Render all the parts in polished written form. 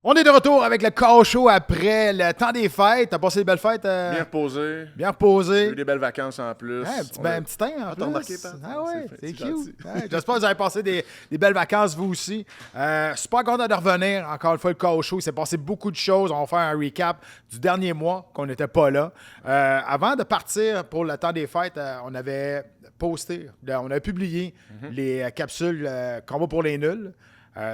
On est de retour avec le KO Show après le temps des fêtes. T'as passé des belles fêtes? Bien reposé. Bien reposé. J'ai eu des belles vacances en plus. Un petit teint en plus. T'as remarqué, Pat? Ah ouais, c'est gentil. cute. Ouais, j'espère que vous avez passé des belles vacances, vous aussi. Super content de revenir. Encore une fois, le KO Show, il s'est passé beaucoup de choses. On va faire un recap du dernier mois qu'on n'était pas là. Avant de partir pour le temps des fêtes, on avait posté, on avait publié les capsules Combat pour les nuls.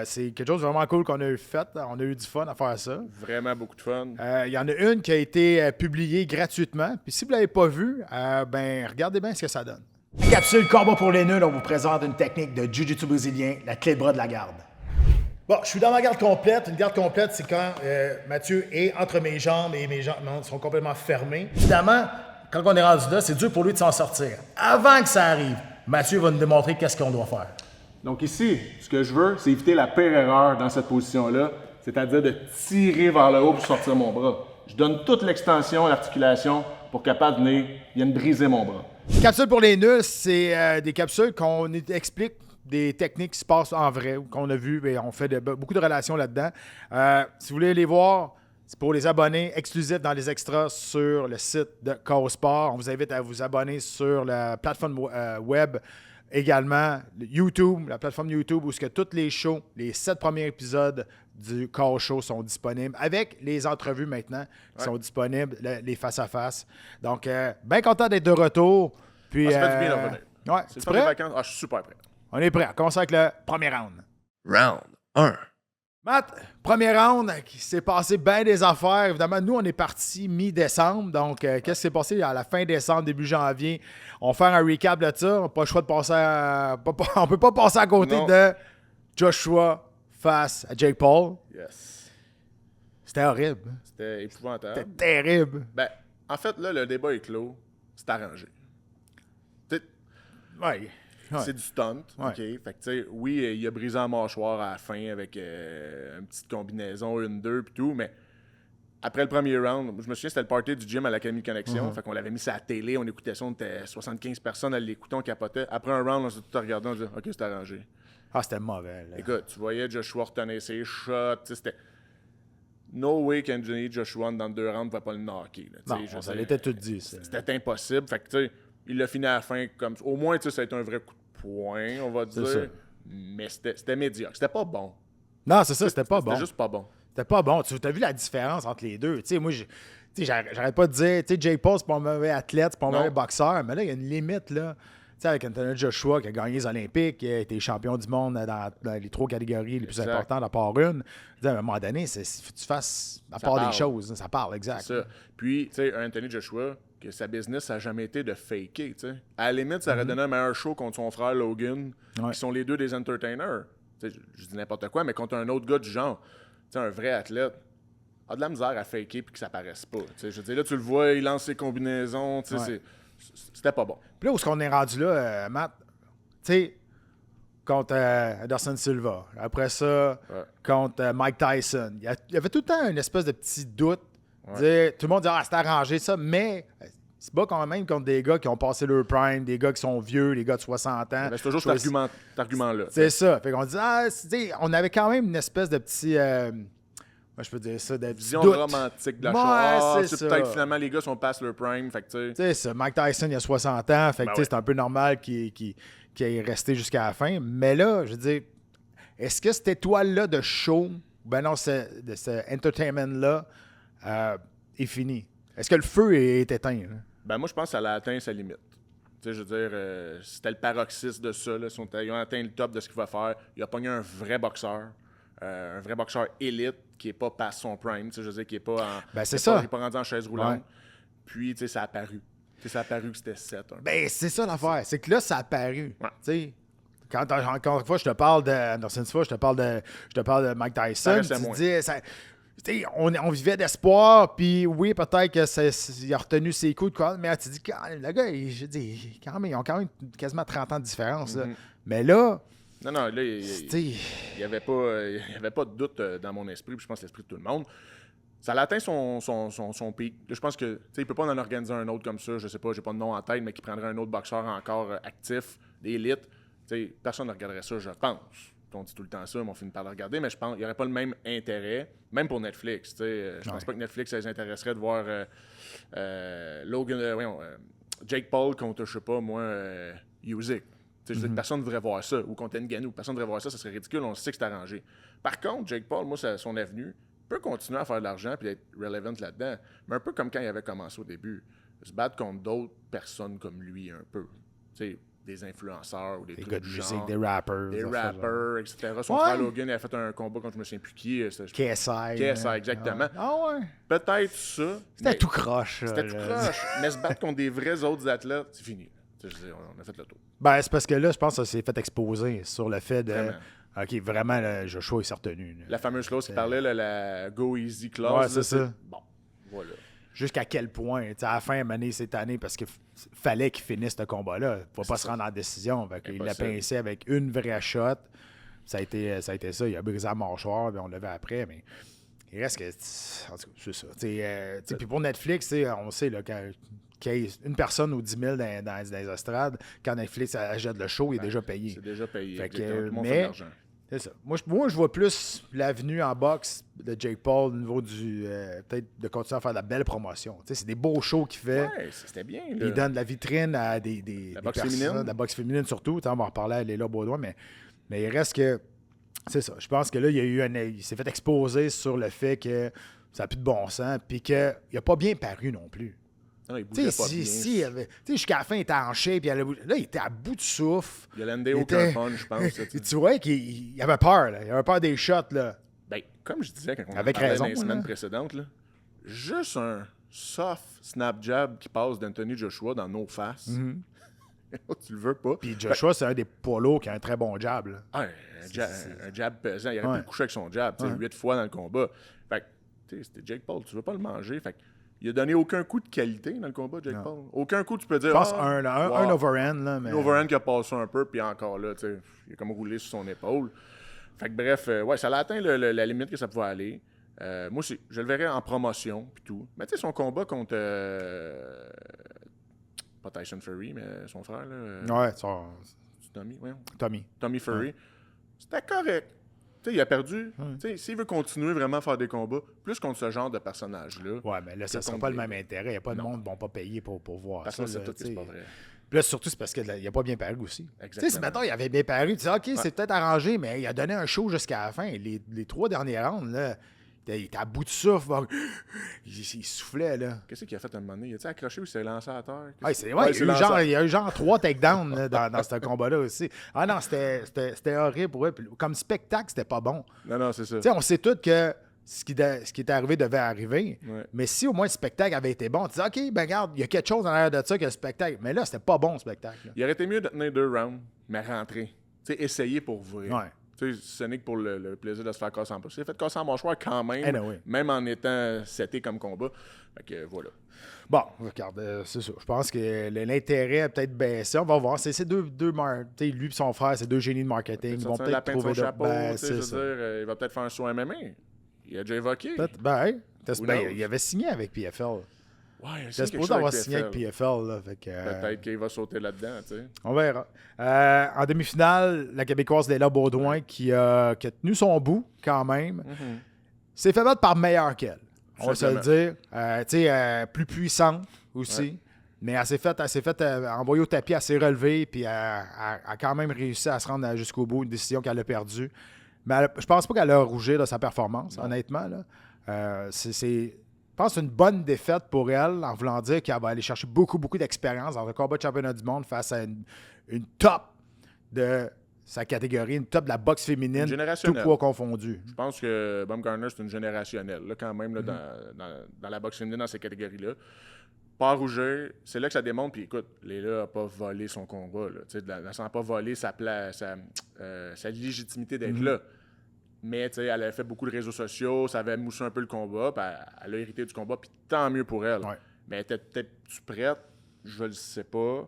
C'est quelque chose de vraiment cool qu'on a eu fait. On a eu du fun à faire ça. Vraiment beaucoup de fun. Il y en a une qui a été publiée gratuitement. Puis si vous ne l'avez pas vue, regardez bien ce que ça donne. La capsule Combat pour les nuls, on vous présente une technique de jiu-jitsu brésilien, la clé de bras de la garde. Bon, je suis dans ma garde complète. Une garde complète, c'est quand Mathieu est entre mes jambes et mes jambes sont complètement fermées. Évidemment, quand on est rendu là, c'est dur pour lui de s'en sortir. Avant que ça arrive, Mathieu va nous démontrer qu'est-ce qu'on doit faire. Donc ici, ce que je veux, c'est éviter la pire erreur dans cette position-là, c'est-à-dire de tirer vers le haut pour sortir mon bras. Je donne toute l'extension, l'articulation pour capable de venir briser mon bras. Capsule pour les nuls, c'est des capsules qu'on explique des techniques qui se passent en vrai, ou qu'on a vues, et on fait beaucoup de relations là-dedans. Si vous voulez les voir, c'est pour les abonnés exclusifs dans les extras sur le site de KO Sport. On vous invite à vous abonner sur la plateforme web. Également, YouTube, la plateforme YouTube où ce que tous les shows, les 7 premiers épisodes du KO Show sont disponibles, avec les entrevues maintenant qui sont disponibles, les face-à-face. Donc, bien content d'être de retour. Puis, Ça fait du bien de revenir. Ouais, C'est tu le temps des prêt? vacances. Je suis super prêt. On est prêt. On commence avec le premier round. Round 1. Matt, premier round, qui s'est passé bien des affaires. Évidemment, nous, on est parti mi-décembre. Donc, qu'est-ce qui s'est passé à la fin décembre, début janvier? On va faire un recap de ça. On n'a pas le choix de passer on peut pas passer à côté Non. de Joshua face à Jake Paul. Yes. C'était horrible. C'était épouvantable. C'était terrible. Ben, en fait, là, le débat est clos. C'est arrangé. Tu sais, Ouais. c'est du stunt. Ouais. OK? Fait que, tu sais, oui, il a brisé la mâchoire à la fin avec une petite combinaison, 1-2 puis tout, mais après le premier round, je me souviens, c'était le party du gym à l'Académie Connexion. Fait qu'on l'avait mis sur la télé, on écoutait ça, on était 75 personnes à l'écouter, on capotait. Après un round, on s'est tout regardé, on disait OK, c'est arrangé. Ah, c'était mauvais. Là. Écoute, tu voyais Joshua retenir ses shots, tu sais, c'était. No way qu'Anthony Joshua, dans 2 rounds, ne va pas le knocker. Là, tu sais, Non, je ça sais, l'était tout dit. Ça. C'était impossible. Fait que, tu sais, il l'a fini à la fin comme. Au moins, tu sais, ça a été un vrai coup de poing, on va dire. ça. Mais c'était médiocre. C'était pas bon. Non, c'est ça, c'était pas bon. C'était juste pas bon. C'était pas bon. Tu as vu la différence entre les deux. Tu sais, moi, j'arrête pas de dire, tu sais, Jake Paul, c'est pas un mauvais athlète, c'est pas un Non. mauvais boxeur, mais là, il y a une limite, là. Tu sais, avec Anthony Joshua qui a gagné les Olympiques, qui a été champion du monde dans les 3 catégories les plus Exact. importantes, à part une. Je veux dire, à un moment donné, faut que tu fasses à Ça part parle. des choses. Hein, ça parle, exact. C'est ça. Puis, tu sais, Anthony Joshua, que sa business, ça n'a jamais été de faker, tu sais. À la limite, ça aurait donné un meilleur show contre son frère Logan, Ouais. qui sont les deux des entertainers. Tu sais, je dis n'importe quoi, mais contre un autre gars du genre, tu sais, un vrai athlète, a de la misère à faker puis que ça paraisse pas. Tu sais, je veux dire, là, tu le vois, il lance ses combinaisons, tu sais, Ouais. c'était pas bon. Puis là, où est-ce qu'on est rendu là, Matt? Tu sais, contre Anderson Silva. Après ça, contre Mike Tyson. Il y avait tout le temps une espèce de petit doute. Dire, tout le monde dit « Ah, c'est arrangé ça », mais c'est pas quand même contre des gars qui ont passé leur prime, des gars qui sont vieux, des gars de 60 ans. Mais c'est toujours Choisis- cet argument-là. C'est ça. Fait qu'on dit « Ah, tu sais, on avait quand même une espèce de petit... moi, je peux dire ça, de Vision doute. romantique de la Ouais, chose. Ah, c'est ça. peut-être finalement les gars sont past leur prime, fait que tu sais. Tu sais, ça, Mike Tyson, il a 60 ans, fait que tu sais, ouais. c'est un peu normal qu'il est resté jusqu'à la fin. Mais là, je veux dire, est-ce que cette étoile-là de show, ben non, de ce entertainment-là, est fini? Est-ce que le feu est éteint? Là? Ben moi, je pense que ça a atteint sa limite. Tu sais, je veux dire, c'était le paroxysme de ça. Là. Ils ont atteint le top de ce qu'il va faire. Il a pogné un vrai boxeur élite qui n'est pas past son prime. Tu sais, je veux dire, qui n'est pas en. Ben, c'est qui est pas- ça. qui est pas rendu en chaise roulante. Ouais. Puis, tu sais, ça a apparu. Tu sais, ça a apparu que c'était 7. Ben, c'est ça l'affaire. C'est que là, ça a apparu. Ouais. Tu sais, quand encore une fois, je te parle d'Anderson Silva, je te parle de Mike Tyson, Ça restait tu te moins. dis, tu sais, on vivait d'espoir, puis oui, peut-être qu'il a retenu ses coups de quoi, mais tu dis, quand même, le gars, je dis, quand même, ils ont quand même quasiment 30 ans de différence. Là. Mais là, Non, là, tu sais, il n'y avait pas de doute dans mon esprit, puis je pense l'esprit de tout le monde. Ça a atteint son pic. Là, je pense que, tu sais, il peut pas en organiser un autre comme ça. Je sais pas, j'ai pas de nom en tête, mais qui prendrait un autre boxeur encore actif, d'élite. Tu sais, personne ne regarderait ça, je pense. on dit tout le temps ça, mais on finit par le regarder, mais je pense qu'il n'y aurait pas le même intérêt, même pour Netflix. Je pense pas que Netflix, ça les intéresserait de voir Jake Paul contre, je sais pas moi, Usyk. Je veux dire, personne ne devrait voir ça, ou contre Ngannou. Personne ne devrait voir ça, ça serait ridicule, on sait que c'est arrangé. Par contre, Jake Paul, moi, son avenue, peut continuer à faire de l'argent et être relevant là-dedans, mais un peu comme quand il avait commencé au début. Se battre contre d'autres personnes comme lui, un peu. Tu sais, des influenceurs ou des trucs gars de du musique, genre. des rappers. Des rappers, etc. Son frère Logan, il a fait un combat contre je me souviens plus qui. KSI. KSI, exactement. Ah ouais. Peut-être ça. C'était tout croche. C'était tout croche. Mais se battre contre des vrais autres athlètes, c'est fini. Je veux dire, on a fait le tour. Ben, c'est parce que là, je pense que ça s'est fait exposer sur le fait de... Vraiment. OK, vraiment, là, Joshua est retenu. La fameuse clause qui parlait, là, la Go Easy clause. Ouais, là, c'est ça. Bon, voilà. Jusqu'à quel point, tu sais, à la fin, Mané cette année, parce qu'il fallait qu'il finisse ce combat-là. Il ne faut pas se rendre en décision. Il l'a pincé avec une vraie shot. Ça a été ça. Il a brisé la mâchoire, puis on le vu après, mais il reste que... En tout cas, c'est ça. Puis pour Netflix, on sait là, qu'il y a une personne ou 10 000 dans les estrades, quand Netflix achète le show, il est déjà payé. C'est déjà payé. Fait que, tout le monde fait mais de l'argent. c'est ça. Moi, je vois plus l'avenue en boxe de Jake Paul au niveau du... peut-être de continuer à faire de la belle promotion. Tu sais, c'est des beaux shows qu'il fait. Ouais, c'était bien. Là. Il donne de la vitrine à des boxe personnes, féminine. la boxe féminine surtout. On va en reparler à Léla Baudouin, mais il reste que... C'est ça. Je pense que là, il s'est fait exposer sur le fait que ça n'a plus de bon sens puis qu'il n'a pas bien paru non plus. Non, il bougeait pas bien. Jusqu'à la fin, il était en shape. Là, il était à bout de souffle. Il a landé aucun punch, je pense. Tu vois qu'il avait peur. Là. Il avait peur des shots. Là. Ben, comme je disais quand on Avec parlait raison, dans les semaines là. précédentes, là, juste un soft snap jab qui passe d'Anthony Joshua dans nos faces. Tu le veux pas. Puis Joshua, c'est un des poids lourds qui a un très bon jab. Là. Ah, un jab pesant. Il aurait pu le coucher avec son jab, 8 fois dans le combat. Fait que, tu sais, c'était Jake Paul. Tu veux pas le manger. Fait que, il a donné aucun coup de qualité dans le combat, Jake Paul. Aucun coup, tu peux dire. Je pense un overhand. Là, mais... Un overhand qui a passé un peu, puis encore là, tu sais, il a comme roulé sur son épaule. Fait que bref, ouais, ça a atteint la limite que ça pouvait aller. Moi aussi, je le verrais en promotion, puis tout. Mais tu sais, son combat contre. Pas Tyson Fury, mais son frère, là. Ouais, Tommy Fury. C'était correct. Tu sais, il a perdu. Tu sais, s'il veut continuer vraiment à faire des combats, plus contre ce genre de personnage-là. Ouais, mais là, ça ne sera pas le même intérêt. Il n'y a pas de monde qui ne vont pas payer pour voir Personne ça. sait tout que c'est pas vrai. Puis là, surtout, c'est parce qu'il n'a pas bien paru aussi. Tu sais, si maintenant il avait bien paru, tu dis, OK, c'est peut-être arrangé, mais il a donné un show jusqu'à la fin. Les 3 derniers rounds, là, il était à bout de souffle. Il soufflait, là. Qu'est-ce qu'il a fait à un moment donné? Il a-tu accroché ou il s'est lancé à terre? Il y a eu genre 3 takedowns là, dans ce combat-là aussi. Ah non, c'était horrible pour eux. Puis, comme spectacle, c'était pas bon. Non, c'est ça. Tu sais, on sait tous que ce qui est arrivé devait arriver. Ouais. Mais si au moins le spectacle avait été bon, tu dis, OK, ben regarde, il y a quelque chose en arrière de ça que le spectacle. Mais là, c'était pas bon, le spectacle. Là. Il aurait été mieux de tenir 2 rounds, mais rentrer. Tu sais, essayer pour vrai. Ouais. Tu sais, ce n'est que pour le plaisir de se faire casser en poche. Il s'est fait casser en mâchoire quand même, Anyway. même en étant seté comme combat. Fait que voilà. Bon, regarde, c'est ça. Je pense que l'intérêt a peut-être baissé. On va voir. C'est ces deux lui et son frère, c'est 2 génies de marketing. Ils vont peut-être trouver de chapeau, ben, je veux dire, il va peut-être faire un saut MMA. Il a déjà évoqué. Il avait signé avec PFL. Ouais, il était supposé avoir signé avec PFL. Là, peut-être qu'il va sauter là-dedans, tu sais. On verra. En demi-finale, la Québécoise Léla Baudouin qui a tenu son bout quand même. S'est fait battre par meilleure qu'elle. On va se le dire. Plus puissante aussi. Ouais. Mais elle s'est fait envoyer au tapis, elle s'est relevée, puis elle a quand même réussi à se rendre jusqu'au bout, une décision qu'elle a perdue. Mais je pense pas qu'elle a rougé de sa performance, honnêtement. Là. Je pense que c'est une bonne défaite pour elle, en voulant dire qu'elle va aller chercher beaucoup, beaucoup d'expérience dans le combat de championnat du monde face à une top de sa catégorie, une top de la boxe féminine, tout poids confondu. Je pense que Baumgartner, c'est une générationnelle, là, quand même, là, dans la boxe féminine, dans ces catégories-là. Pas rougir, c'est là que ça démontre. Puis écoute, Léla n'a pas volé son combat. Elle n'a pas volé sa légitimité d'être là. Mais elle avait fait beaucoup de réseaux sociaux, ça avait moussé un peu le combat, puis elle a hérité du combat, puis tant mieux pour elle. Ouais. Mais elle était peut-être prête, je le sais pas.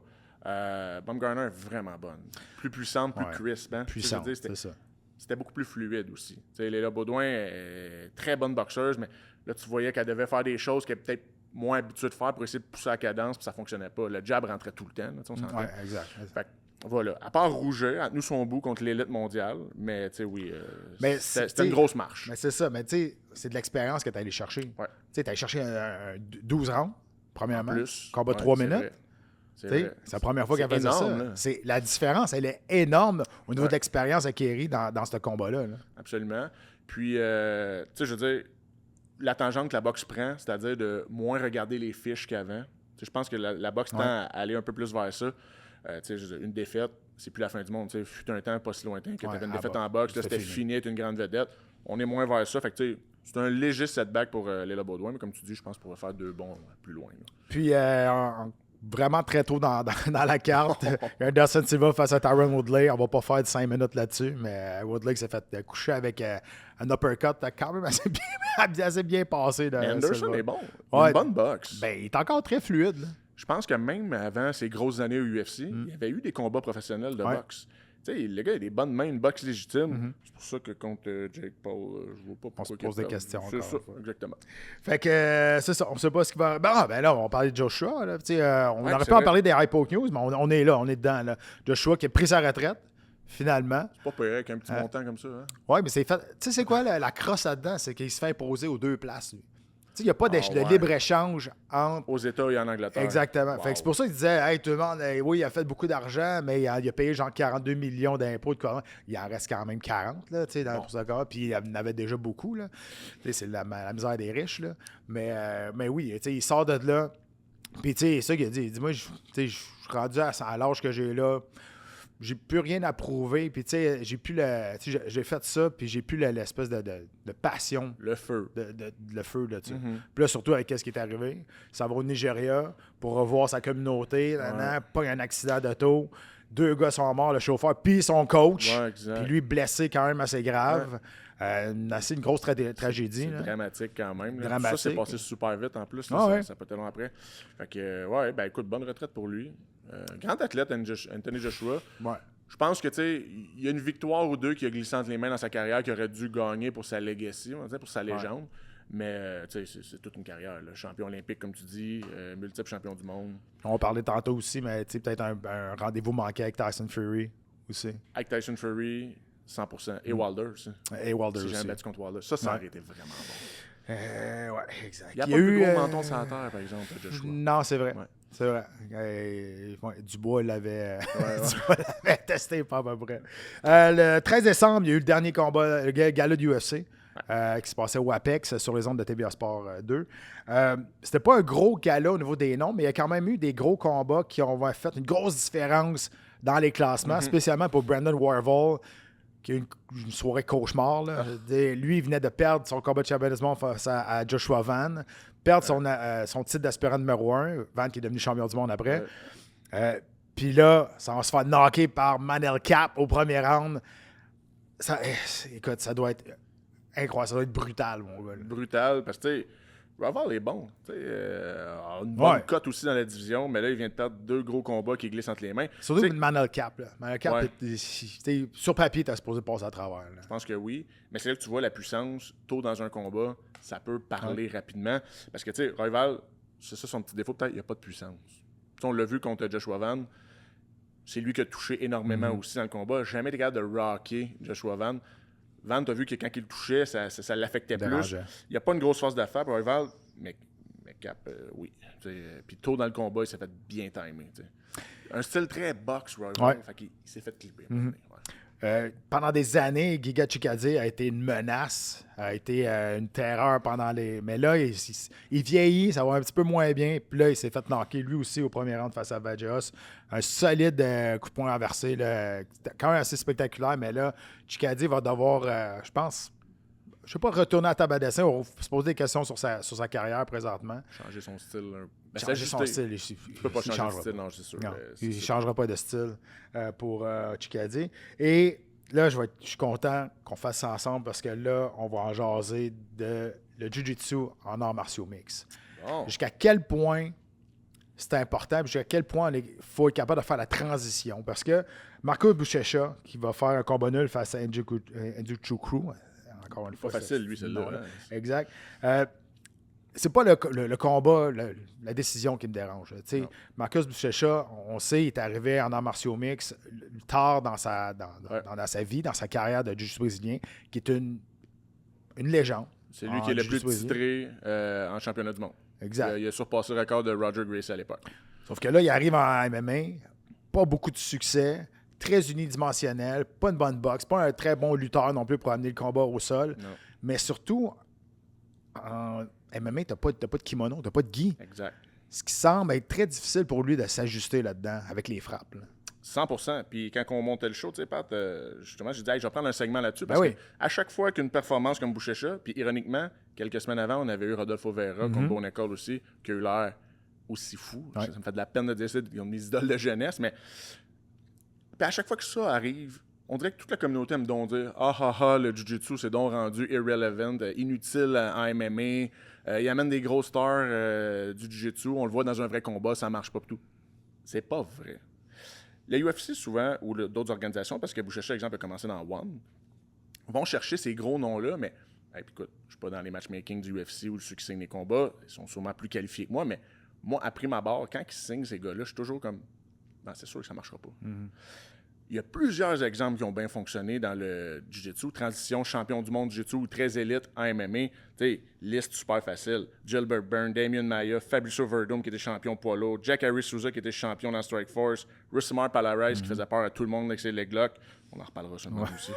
Baumgartner est vraiment bonne. Plus puissante, plus crisp. Hein? Puissante, c'est ça. C'était beaucoup plus fluide aussi. Léla Baudouin est très bonne boxeuse, mais là, tu voyais qu'elle devait faire des choses qu'elle est peut-être moins habituée de faire pour essayer de pousser la cadence, puis ça fonctionnait pas. Le jab rentrait tout le temps. Là, exact. Fait, Voilà. À part Rouget, à nous son bout contre l'élite mondiale, mais tu sais, oui, Mais c'était une grosse marche. Mais c'est ça, mais tu sais, c'est de l'expérience que tu allé chercher. Ouais. Tu sais, tu allé chercher 12 rounds, premièrement. En plus. Combat de Ouais, 3 c'est minutes. vrai. C'est Tu sais, vrai. c'est la première fois qu'elle faisait énorme, ça. là. C'est, la différence, elle est énorme au niveau Ouais. de l'expérience acquérie dans ce combat-là. Là. Absolument. Puis, tu sais, je veux dire, la tangente que la boxe prend, c'est-à-dire de moins regarder les fiches qu'avant. Tu sais, je pense que la boxe tend à aller un peu plus vers ça. Tu sais, je veux dire, une défaite, c'est plus la fin du monde. Tu sais, fut un temps pas si lointain que tu avais une défaite en boxe, là, c'était fini, être une grande vedette. On est moins vers ça. Fait que, tu sais, c'est un léger setback pour Leila Baudouin, mais comme tu dis, je pense qu'on va faire 2 bons plus loin. Là. Puis, vraiment très tôt dans la carte, il y a Anderson Silva face à Tyron Woodley. On va pas faire de 5 minutes là-dessus, mais Woodley qui s'est fait coucher avec un uppercut quand même assez bien passé. Mais Anderson est bon. Ouais. Une bonne boxe. Ben, il est encore très fluide. Là. Je pense que même avant ses grosses années au UFC, il y avait eu des combats professionnels de boxe. Tu sais, le gars, il a des bonnes mains, une boxe légitime. C'est pour ça que contre Jake Paul, je vois pas pourquoi On se pose des questions. C'est ça, exactement. Fait que c'est ça, on sait pas ce qui va. Ben là, on va parler de Joshua. Là. On aurait pu en vrai. parler des Hypo News, mais on est là, on est dedans. Là. Joshua qui a pris sa retraite, finalement. C'est pas pire avec un petit montant comme ça. Hein? Oui, mais c'est fait. Tu sais, c'est quoi la crosse là-dedans? C'est qu'il se fait imposer aux 2 places. Lui. Tu sais, il n'y a pas de ouais. libre-échange entre. Aux États et en Angleterre. Exactement. Wow. Fait que c'est pour ça qu'il disait, hey, tout le monde, oui, il a fait beaucoup d'argent, mais il a payé genre 42 millions d'impôts de quoi. Il en reste quand même 40, là, tu sais, pour ce cas. Puis il en avait déjà beaucoup, là. Tu sais, c'est la misère des riches, là. Mais oui, tu sais, il sort de là. Puis, tu sais, c'est ça qu'il a dit. Il dit, moi, je suis rendu à l'âge que j'ai là. J'ai plus rien à prouver. Puis, tu sais, j'ai plus j'ai fait ça, puis j'ai plus l'espèce de passion. Le feu. Le feu là-dessus. Puis là, surtout avec ce qui est arrivé, ça va au Nigeria pour revoir sa communauté. Pas un accident d'auto. 2 gars sont morts, le chauffeur, puis son coach. Ouais, exact. Puis lui, blessé quand même assez grave. Une grosse tragédie. C'est là. dramatique quand même. Là. Dramatique. Ça, c'est passé super vite en plus. Là, Ah ouais. Ça peut tellement après. Fait que, ouais, ben écoute, bonne retraite pour lui. Grand athlète, Anthony Joshua. Ouais. Je pense que, tu sais, il y a une victoire ou 2 qui a glissé entre les mains dans sa carrière, qui aurait dû gagner pour sa legacy, on va dire, pour sa légende. Mais, tu sais, c'est toute une carrière. Là. Champion olympique, comme tu dis, multiple champion du monde. On parlait tantôt aussi, mais tu sais, peut-être un rendez-vous manqué avec Tyson Fury aussi. Avec Tyson Fury, 100%. Et Wilder aussi. Et Wilder Si aussi. jamais battu contre Wilder. Ça aurait été vraiment bon. Ouais, exact. Il n'y a pas de plus gros menton sur la terre, par exemple, Joshua. Non, c'est vrai. Ouais. C'est vrai. Dubois l'avait Dubois l'avait testé pas à peu près. Le 13 décembre, il y a eu le dernier combat, le gala du UFC. Qui se passait au Apex sur les ondes de TVA Sport 2. C'était pas un gros gala au niveau des noms, mais il y a quand même eu des gros combats qui ont fait une grosse différence dans les classements, spécialement pour Brandon Warval, qui a eu une soirée cauchemar. Là. Lui, il venait de perdre son combat de champion face à Joshua Van, perdre son titre d'aspirant numéro 1, Van qui est devenu champion du monde après. Puis là, ça va se faire knocker par Manel Cap au premier round. Écoute, ça doit être incroyable, ça doit être brutal, mon gars. Là. Brutal, parce que, tu sais, Raval est bon. Une bonne cote aussi dans la division, mais là, il vient de perdre 2 gros combats qui glissent entre les mains. Surtout Manel Cap. Là. Manel Cap, sur papier, t'es supposé passer à travers. Là. Je pense que oui, mais c'est là que tu vois la puissance. Tôt dans un combat, ça peut parler rapidement. Parce que, tu sais, Royval, c'est ça son petit défaut, peut-être, il n'y a pas de puissance. T'sais, on l'a vu contre Joshua Van. C'est lui qui a touché énormément aussi dans le combat. Jamais été capable de rocker Joshua Van. Van, tu as vu que quand il le touchait, ça l'affectait plus. Il n'y a pas une grosse force d'affaires pour Royval, mais Cap, oui. Puis tôt dans le combat, il s'est fait bien timer. T'sais. Un style très boxe, Royval. Fait qu'il s'est fait clipper. Pendant des années, Giga Chikadze a été une menace, a été une terreur pendant les... Mais là, il vieillit, ça va un petit peu moins bien. Puis là, il s'est fait knocker lui aussi au premier round face à Vageos. Un solide coup de poing renversé, là, quand même assez spectaculaire. Mais là, Chikadze va devoir, je pense, je sais pas, retourner à table à dessin. On va se poser des questions sur sa carrière présentement. Changer son style. Changer son style. Il ne peut pas changer de style, non, c'est sûr. Non, il ne changera pas de style pour Chikadze. Et là, je suis content qu'on fasse ça ensemble parce que là, on va en jaser de le Jiu-Jitsu en arts martiaux mix. Bon. Jusqu'à quel point c'est important, jusqu'à quel point il faut être capable de faire la transition. Parce que Marco Buchecha, qui va faire un combat nul face à Nzechukwu, encore une fois. Pas facile, lui, celle-là. Exact. c'est pas le combat, la décision qui me dérange. Tu sais, Marcus Buchecha, on sait, il est arrivé en arts martiaux mix tard dans sa vie, dans sa carrière de jiu-jitsu brésilien, qui est une légende. C'est lui qui est le plus titré en championnat du monde. Exact. Il a surpassé le record de Roger Gracie à l'époque. Sauf que là, il arrive en MMA, pas beaucoup de succès, très unidimensionnel, pas une bonne boxe, pas un très bon lutteur non plus pour amener le combat au sol. Non. Mais surtout, en MMA, t'as pas de kimono, t'as pas de gi. Exact. Ce qui semble être très difficile pour lui de s'ajuster là-dedans avec les frappes. Là. 100%. Puis quand on montait le show, tu sais, Pat, justement, j'ai dit, hey, je vais prendre un segment là-dessus. Ben Parce oui. qu'à chaque fois qu'une performance comme Buchecha, puis ironiquement, quelques semaines avant, on avait eu Rodolfo Vera contre Bon École aussi, qui a eu l'air aussi fou. Ouais. Ça me fait de la peine de dire ça, ils ont mes idoles de jeunesse, mais. Puis à chaque fois que ça arrive, on dirait que toute la communauté aime donc dire le Jiu-Jitsu, c'est donc rendu irrelevant, inutile en MMA. Il amène des gros stars du Jiu-Jitsu, on le voit dans un vrai combat, ça marche pas tout. C'est pas vrai. La UFC, souvent, ou d'autres organisations, parce que Buchecha, exemple, a commencé dans One, vont chercher ces gros noms-là, mais écoute, je suis pas dans les matchmaking du UFC ou ceux qui signent les combats, ils sont sûrement plus qualifiés que moi, mais moi, à prime abord, quand ils signent ces gars-là, je suis toujours comme, non, c'est sûr que ça marchera pas. Il y a plusieurs exemples qui ont bien fonctionné dans le Jiu-Jitsu. Transition, champion du monde Jiu-Jitsu, très élite en MMA. Tu sais, liste super facile. Gilbert Burns, Damian Maia, Fabricio Verdum qui était champion poids lourd, Jack Harris Souza qui était champion dans Strike Force, Russimar Palares qui faisait peur à tout le monde avec ses leg locks. On en reparlera sûrement aussi.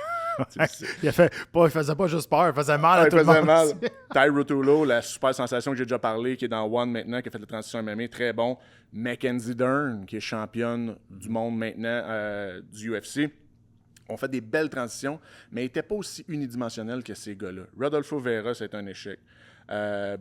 Il faisait pas juste peur, il faisait mal à tout le monde. Mal. Ty Rutulo, la super sensation que j'ai déjà parlé, qui est dans One maintenant, qui a fait la transition MMA, très bon. Mackenzie Dern, qui est championne du monde maintenant du UFC. On fait des belles transitions, mais il n'était pas aussi unidimensionnel que ces gars-là. Rodolfo Vera, c'est un échec.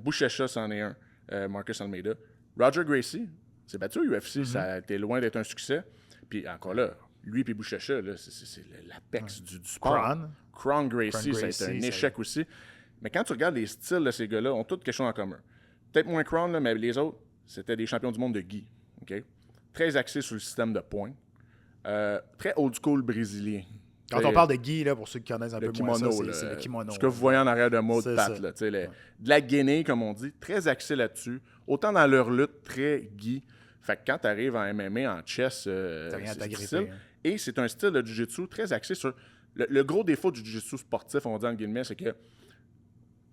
Buchecha, c'en est un. Marcus Almeida. Roger Gracie, s'est battu au UFC, ça a été loin d'être un succès. Puis encore là, lui et Buchecha, là, c'est l'apex du sport. Kron Gracie, ça a été un échec aussi. Mais quand tu regardes les styles de ces gars-là, ont tous quelque chose en commun. Peut-être moins Kron, là, mais les autres, c'était des champions du monde de gi. Okay? Très axés sur le système de points. Très old school brésilien. Quand on parle de gi, là, pour ceux qui connaissent un peu kimono, moins ça, c'est le kimono. Ce que vous voyez en arrière de moi de Pat. Là, de la gainée, comme on dit, très axé là-dessus. Autant dans leur lutte, très gi. Fait que quand tu arrives en MMA, en chess, c'est difficile. Et c'est un style de jiu-jitsu très axé sur... Le gros défaut du jiu-jitsu sportif, on dit en guillemets, c'est que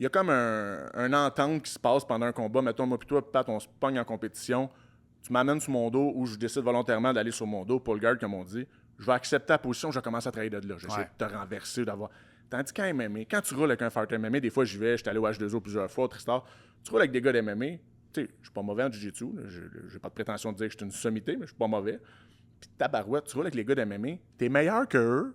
il y a comme un entente qui se passe pendant un combat. Mettons, moi puis toi, Pat, on se pogne en compétition. Tu m'amènes sur mon dos ou je décide volontairement d'aller sur mon dos, pull guard, comme on dit. Je vais accepter la position, je vais commencer à travailler de là. J'essaie de te renverser, d'avoir... Tandis qu'en MMA, quand tu roules avec un fighter MMA, des fois j'y vais, j'étais allé au H2O plusieurs fois, Tristar, tu roules avec des gars de MMA, tu sais, je suis pas mauvais en jiu-jitsu, j'ai pas de prétention de dire que je suis une sommité, mais je suis pas mauvais. Puis tabarouette, tu roules avec les gars de MMA, t'es meilleur qu'eux,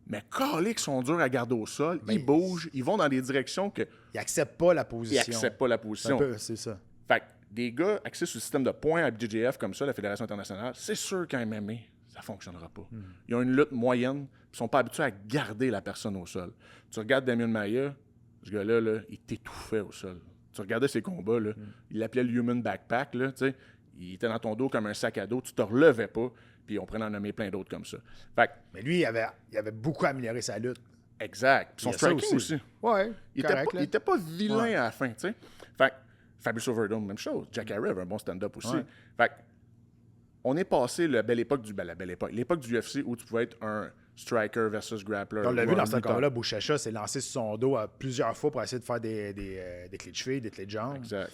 mais calés qui sont durs à garder au sol, ils bougent, ils vont dans des directions que... Ils acceptent pas la position. Ils acceptent pas la position. C'est ça. Fait que des gars axés sur le système de points à BJJF comme ça, la Fédération internationale, c'est sûr qu'en MMA, ça fonctionnera pas. Ils ont une lutte moyenne, ils sont pas habitués à garder la personne au sol. Tu regardes Damian Maia, ce gars-là, là, il t'étouffait au sol. Tu regardais ses combats, là, il l'appelait le Human Backpack, là, tu sais, il était dans ton dos comme un sac à dos, tu te relevais pas, puis on pourrait en nommer plein d'autres comme ça. Fait que, mais lui, il avait beaucoup amélioré sa lutte. Exact. Puis son striking aussi. Ouais, il était pas vilain à la fin, tu sais. Fait que Fabricio Verdum, même chose. Jack Harris avait un bon stand-up aussi. Fait que, on est passé la belle époque l'époque du UFC où tu pouvais être un striker versus grappler. On l'a vu dans ce combat-là, Buchecha s'est lancé sur son dos plusieurs fois pour essayer de faire des clés de cheville, des clés de jambes. Exact.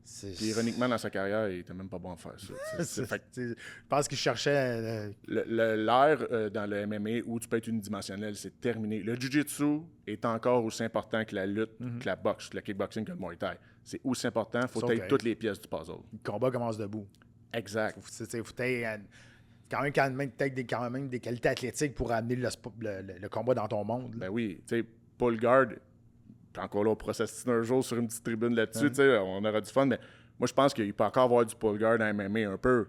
Puis ironiquement, dans sa carrière, il était même pas bon à faire ça. Je pense qu'il cherchait... L'ère dans le MMA où tu peux être unidimensionnel, c'est terminé. Le jiu-jitsu est encore aussi important que la lutte, que la boxe, que le kickboxing, que le muay thai. C'est aussi important, il faut être toutes les pièces du puzzle. Le combat commence debout. Exact. Il faut quand même des qualités athlétiques pour amener le combat dans ton monde. Ben oui, tu sais, pull guard, encore là, on pourra s'assister un jour sur une petite tribune là-dessus, tu sais, on aura du fun, mais moi, je pense qu'il peut encore avoir du pull guard en MMA un peu,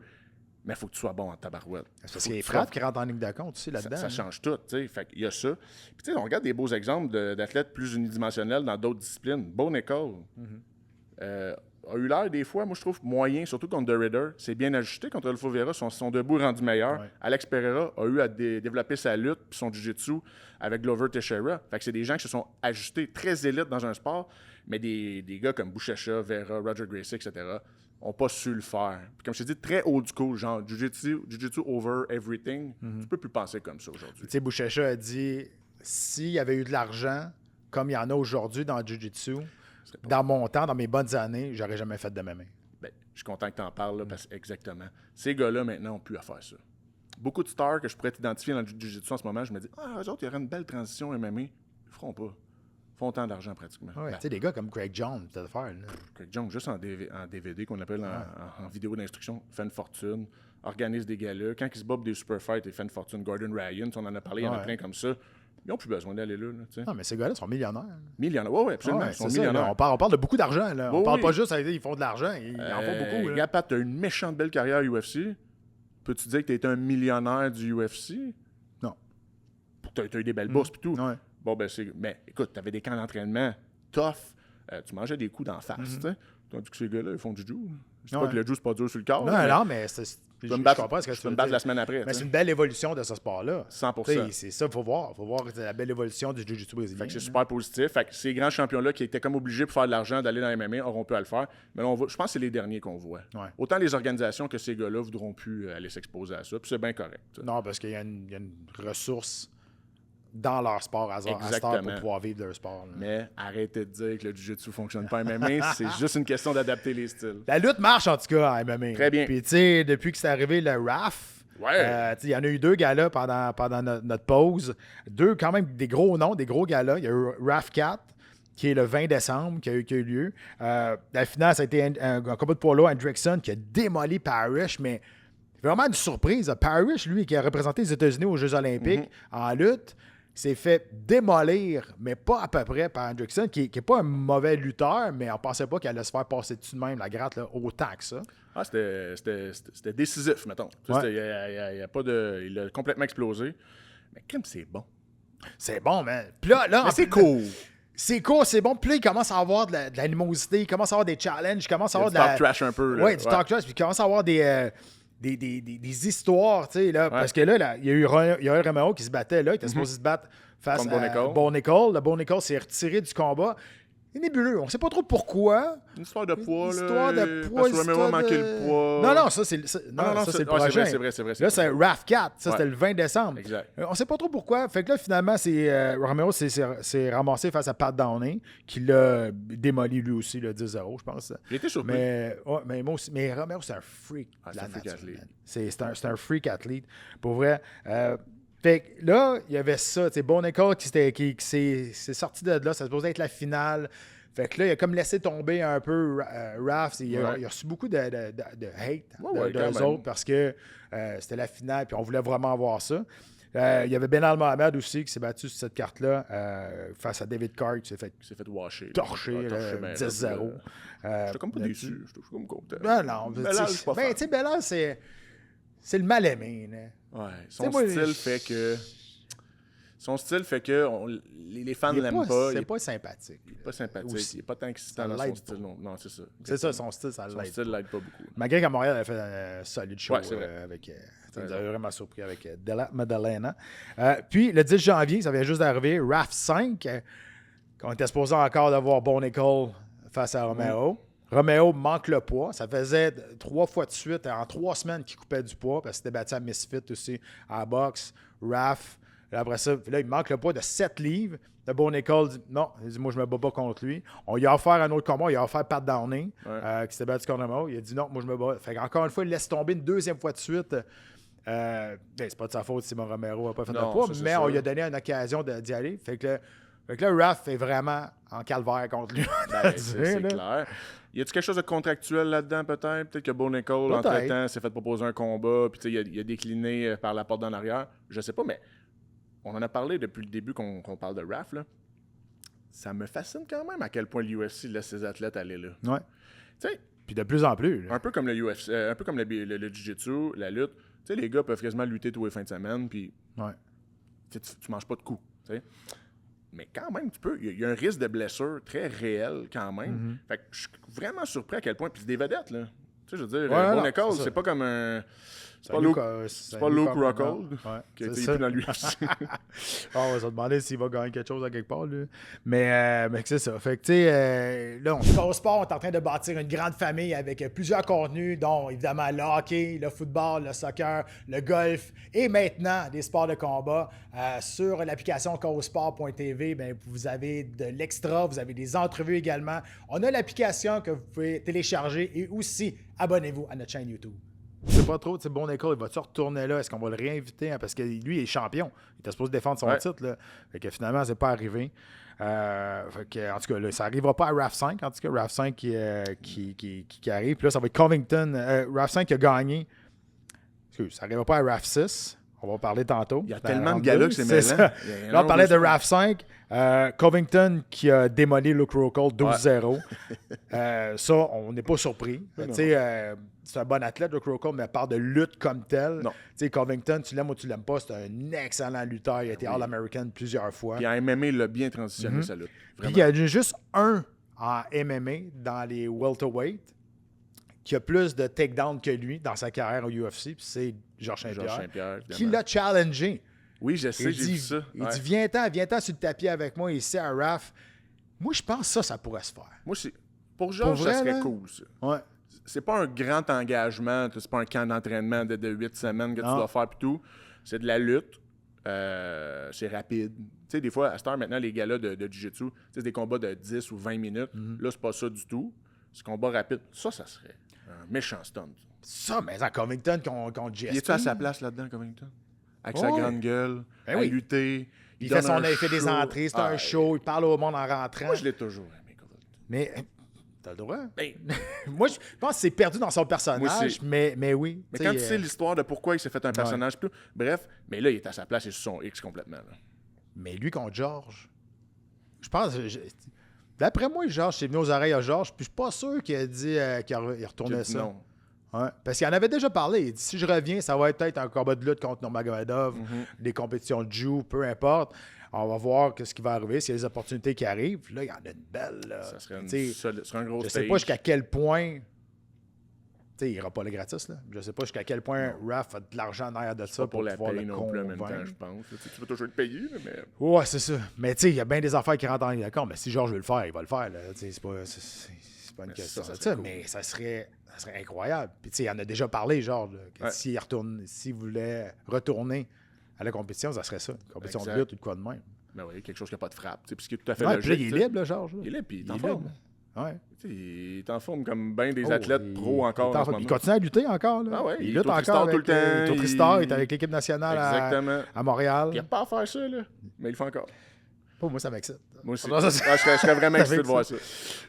mais il faut que tu sois bon en tabarouette. C'est parce qu'il y a les frappes qui rentrent en ligne de compte aussi là-dedans. Ça change tout, tu sais, fait qu'il y a ça. Puis tu sais, on regarde des beaux exemples d'athlètes plus unidimensionnels dans d'autres disciplines. Bonne école. a eu l'air des fois, moi je trouve moyen, surtout contre The Ritter. C'est bien ajusté contre Rodolfo Vieira, son debout est rendu meilleur. Ouais. Alex Pereira a eu à développer sa lutte puis son jiu-jitsu avec Glover Teixeira. Fait que c'est des gens qui se sont ajustés très élites dans un sport, mais des gars comme Buchecha, Vera, Roger Gracie, etc. n'ont pas su le faire. Puis comme je t'ai dit, très old school, genre jiu-jitsu over everything. Tu peux plus penser comme ça aujourd'hui. Tu sais, Buchecha a dit s'il y avait eu de l'argent, comme il y en a aujourd'hui dans le Jiu-Jitsu, dans mon temps, dans mes bonnes années, j'aurais jamais fait de MMA. Ben, je suis content que tu en parles, là, parce que exactement. Ces gars-là, maintenant, n'ont plus à faire ça. Beaucoup de stars que je pourrais t'identifier dans le Jiu-Jitsu en ce moment, je me dis, eux autres, il y aurait une belle transition MMA. Ils ne feront pas. Ils font tant d'argent pratiquement. Ouais, Ben, tu sais, des gars comme Craig Jones, peut-être faire. Là. Craig Jones, juste en DVD, qu'on appelle en vidéo d'instruction, fait une fortune, organise des galas. Quand il se bat pour des super fights, il fait une fortune. Gordon Ryan, on en a parlé, il y en a plein comme ça. Ils n'ont plus besoin d'aller là. Tu sais. Non, mais ces gars-là sont millionnaires. Millionnaires. Oui, absolument. Ils sont millionnaires. On parle de beaucoup d'argent. Là. On parle oui. pas juste ils font de l'argent, ils en font beaucoup. Là. Gapat, tu as une méchante belle carrière à UFC. Peux-tu dire que tu été un millionnaire du UFC? Non. Tu as eu des belles bourses et tout. Ouais. Bon, ben c'est. Mais écoute, tu avais des camps d'entraînement tough. Tu mangeais des coups d'en face. Tu sais. Tandis que ces gars-là, ils font du jiu. Je sais pas que le jiu, c'est pas dur sur le corps. Non, mais je comprends ce que tu peux veux me battre dire. la semaine après. Mais c'est une belle évolution de ce sport-là. 100%. T'sais, c'est ça qu'il faut voir. Il faut voir la belle évolution du Jiu-Jitsu brésilien. Fait que c'est super positif. Fait que ces grands champions-là qui étaient comme obligés pour faire de l'argent d'aller dans la MMA auront pu le faire. Mais là, je pense que c'est les derniers qu'on voit. Ouais. Autant les organisations que ces gars-là voudront plus aller s'exposer à ça. Puis c'est bien correct. Ça. Non, parce qu'il y a une ressource dans leur sport à ce Exactement. pour pouvoir vivre leur sport. Là. Mais arrêtez de dire que le jiu-jitsu ne fonctionne pas en MMA. C'est juste une question d'adapter les styles. La lutte marche en tout cas à MMA. Très bien. Puis tu sais, depuis que c'est arrivé le RAF, Ouais. il y en a eu 2 galas pendant notre pause. 2 quand même des gros noms, des gros galas. Il y a eu RAF 4 qui est le 20 décembre, qui a eu lieu. La finale, ça a été un combat de poids lourd, Hendrickson, qui a démoli Parrish, mais vraiment une surprise. Parrish, lui, qui a représenté les États-Unis aux Jeux olympiques en lutte, s'est fait démolir, mais pas à peu près par Hendrickson, qui n'est pas un mauvais lutteur, mais on ne pensait pas qu'il allait se faire passer dessus de même, la gratte, là, autant que ça. Ah, c'était décisif, mettons. Ouais. Y a pas de, il a complètement explosé. Mais crime, c'est bon. C'est bon, man. Puis là Mais c'est cool. C'est cool, c'est bon. Puis là, il commence à avoir de l'animosité, il commence à avoir des challenges, il commence à avoir Du talk trash un peu. Oui, du talk trash, puis il commence à avoir des histoires, tu sais, là, parce que là, il y a eu Romero qui se battait là, il était supposé se battre face Contre à Bo Nickel. Le Bo Nickel s'est retiré du combat. C'est nébuleux, on sait pas trop pourquoi. Une histoire de poids, Une là. histoire de poids, Parce que Romero a manqué le poids. Non, ça, c'est le prochain. C'est vrai. Là, c'est RAF 4. Ça, c'était Ouais. le 20 décembre. Exact. On sait pas trop pourquoi. Fait que là, finalement, Romero s'est ramassé face à Pat Downey, qui l'a démoli lui aussi, le 10-0, je pense. J'ai été surpris. Mais moi aussi. Mais Romero, c'est un freak. Ah, de la c'est un freak nature, athlète. man. C'est un freak athlète. Pour vrai. Fait que là, il y avait ça. Tu sais, Bo Nickel qui s'est sorti de là. Ça supposait être la finale. Fait que là, il a comme laissé tomber un peu Raph. Il a reçu beaucoup de hate d'eux autres parce que c'était la finale puis on voulait vraiment avoir ça. Il y avait Benal Mohamed aussi qui s'est battu sur cette carte-là face à David Carr qui s'est fait washer. torcher, Ben, 10-0. J'étais comme pas déçu. J'étais comme content. Non, Belal, je suis pas fan. tu sais, Belal, c'est le mal-aimé. Là. Ouais. Son style fait que les fans ne l'aiment pas. C'est pas sympathique. Il n'est pas sympathique. Aussi. Il n'est pas tant excitant Ça dans son l'aide style. Non, c'est ça. C'est ça, son style, ça Son l'aide. style l'aide pas beaucoup. Malgré qu'à Montréal, elle a fait un solide show Ouais, c'est vrai. avec. Ça nous a vraiment surpris avec Della Maddalena. Puis le 10 janvier, ça vient juste d'arriver, RAF 5, qu'on était supposé encore d'avoir Bo Nickel face à Romero. Romero manque le poids. Ça faisait 3 fois de suite, en 3 semaines, qu'il coupait du poids, parce qu'il s'était battu à Misfit aussi, à la boxe, RAF. Là, après ça, là, il manque le poids de 7 livres. Le Bo Nickel dit non, il dit moi je me bats pas contre lui. On lui a offert un autre combat, il a offert Pat Downey, qui s'était battu contre Romero. Il a dit non, moi je me bats. Fait encore une fois, il laisse tomber une 2e fois de suite. C'est pas de sa faute si mon Romero n'a pas fait de poids, mais on lui a donné une occasion d'y aller. Fait que là, Raph est vraiment en calvaire contre lui. C'est clair. Y a-tu quelque chose de contractuel là-dedans, peut-être? Peut-être que Bo Nickel, entre-temps, s'est fait proposer un combat, puis il a décliné par la porte d'en arrière. Je sais pas, mais on en a parlé depuis le début qu'on parle de Raph, là. Ça me fascine quand même à quel point l'UFC laisse ses athlètes aller là. Ouais. Tu sais, puis de plus en plus. Là. un peu comme le UFC, un peu comme le Jiu-Jitsu, la lutte. Tu sais, les gars peuvent quasiment lutter tous les fins de semaine, puis tu manges pas de coups. Tu sais. Mais quand même, tu peux. Il y a un risque de blessure très réel quand même. Fait que je suis vraiment surpris à quel point. Puis c'est des vedettes, là. Tu sais, je veux dire, Bourne-École, c'est pas comme un. C'est pas Luke Rockhold qui a été plus dans l'UFC. On va se demander s'il va gagner quelque chose à quelque part. Là. Mais c'est ça. Fait que, tu sais, là, au sport, on est en train de bâtir une grande famille avec plusieurs contenus, dont évidemment le hockey, le football, le soccer, le golf et maintenant des sports de combat. Sur l'application causport.tv, ben, vous avez de l'extra, vous avez des entrevues également. On a l'application que vous pouvez télécharger et aussi abonnez-vous à notre chaîne YouTube. Je sais pas trop, tu sais, Bourne-École, il va-tu retourner là? Est-ce qu'on va le réinviter? Hein? Parce que lui, il est champion. Il était supposé défendre son titre. Là. Fait que finalement, c'est pas arrivé. Fait que, en tout cas, là, ça n'arrivera pas à RAF 5. En tout cas, RAF 5 qui arrive. Puis là, ça va être Covington. RAF 5 qui a gagné. Excuse, ça n'arrivera pas à RAF 6. On va parler tantôt. Il y a tellement de gars-là que c'est mêlant. Là, on parlait de RAF 5. Covington qui a démoli Luke Rockhold 12-0. Ça, on n'est pas surpris. C'est un bon athlète, Luke Rockhold, mais à part de lutte comme telle, Covington, tu l'aimes ou tu l'aimes pas, c'est un excellent lutteur. Il a été All-American plusieurs fois. Puis en MMA, il a bien transitionné sa lutte. Puis il y a juste un en MMA dans les welterweight qui a plus de takedown que lui dans sa carrière au UFC, puis c'est Georges Saint-Pierre qui l'a challengé. Oui, je sais, j'ai vu ça. Il dit viens-t'en sur le tapis avec moi ici à RAF. Moi, je pense que ça pourrait se faire. Moi, pour Georges, ça serait cool, ça. Ouais. C'est pas un grand engagement, c'est pas un camp d'entraînement de 8 semaines que tu dois faire, puis tout. C'est de la lutte. C'est rapide. Tu sais, des fois, à cette heure, maintenant, les gars-là de Jiu-Jitsu, c'est des combats de 10 ou 20 minutes. Là, c'est pas ça du tout. C'est combat rapide. Ça serait un méchant stunt. Ça, mais en Covington contre GSP. Il est-tu à sa place là-dedans, Covington? Avec sa grande gueule, à lutter. Il fait des entrées, c'est un show, il parle au monde en rentrant. Moi, je l'ai toujours aimé, Covington. Mais t'as le droit. Moi, je pense que c'est perdu dans son personnage, mais oui. Mais quand tu sais l'histoire de pourquoi il s'est fait un personnage, tout, bref, mais là, il est à sa place, il est sur son X complètement. Là. Mais lui contre Georges, je pense... D'après moi, Georges, c'est venu aux oreilles à Georges, puis je suis pas sûr qu'il a dit qu'il retournait ça. Non. Ouais, parce qu'il en avait déjà parlé. Il dit si je reviens, ça va être peut-être un combat de lutte contre Nurmagomedov, des compétitions de jiu, peu importe. On va voir ce qui va arriver, s'il y a des opportunités qui arrivent. Là, il y en a une belle. Là. Ça serait un gros Je sais pas jusqu'à quel point. Il n'ira pas le gratis. Là. Je sais pas jusqu'à quel point Raph a de l'argent en arrière de ça pour la pouvoir payer le non plus en même convaincre. temps, je pense. Tu vas toujours être payé, mais... Ouais, c'est ça. Mais tu sais, il y a bien des affaires qui rentrent en ligne d'accord. Mais si Georges veut le faire, il va le faire. C'est pas une question de ça. Mais ça serait incroyable. Puis tu sais, il en a déjà parlé, Georges. S'il voulait retourner à la compétition, ça serait ça. Une compétition de lutte ou de quoi de même. Ben oui, quelque chose qui n'a pas de frappe. Puis ce qui est tout à fait logique. logique. Puis il est libre, là, Georges. Il est libre, puis il est en forme. Ouais. Il est en forme comme bien des athlètes pros encore en ce moment. Il continue à lutter encore. Là. Ah ouais, il lutte encore tout le temps. Il est au Tristar, il est avec l'équipe nationale à Montréal. Il n'a pas à faire ça, là, mais il le fait encore. Pas moi, ça m'excite. Moi aussi. Je serais vraiment excité de voir ça.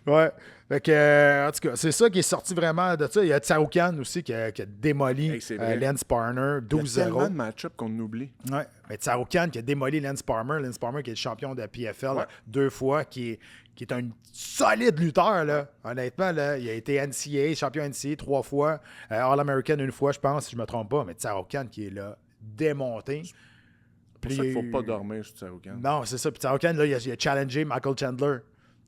Ouais. Fait que, en tout cas, c'est ça qui est sorti vraiment de ça. Il y a Tsarukyan aussi qui a démoli Lance Parner 12-0. Il y a tellement de match-up qu'on oublie. Ouais. Mais Tsarukyan qui a démoli Lance Parner. Lance Parner qui est le champion de PFL 2 fois, qui est un solide lutteur. Là. Honnêtement, là, il a été NCAA, champion NCAA 3 fois, All-American 1 fois, je pense, si je ne me trompe pas. Mais Tsarukyan qui est là, démonté. C'est pour ça qu'il ne faut pas dormir sur Tsarukyan. Non, c'est ça. Puis Tsarukyan, là, il a challengé Michael Chandler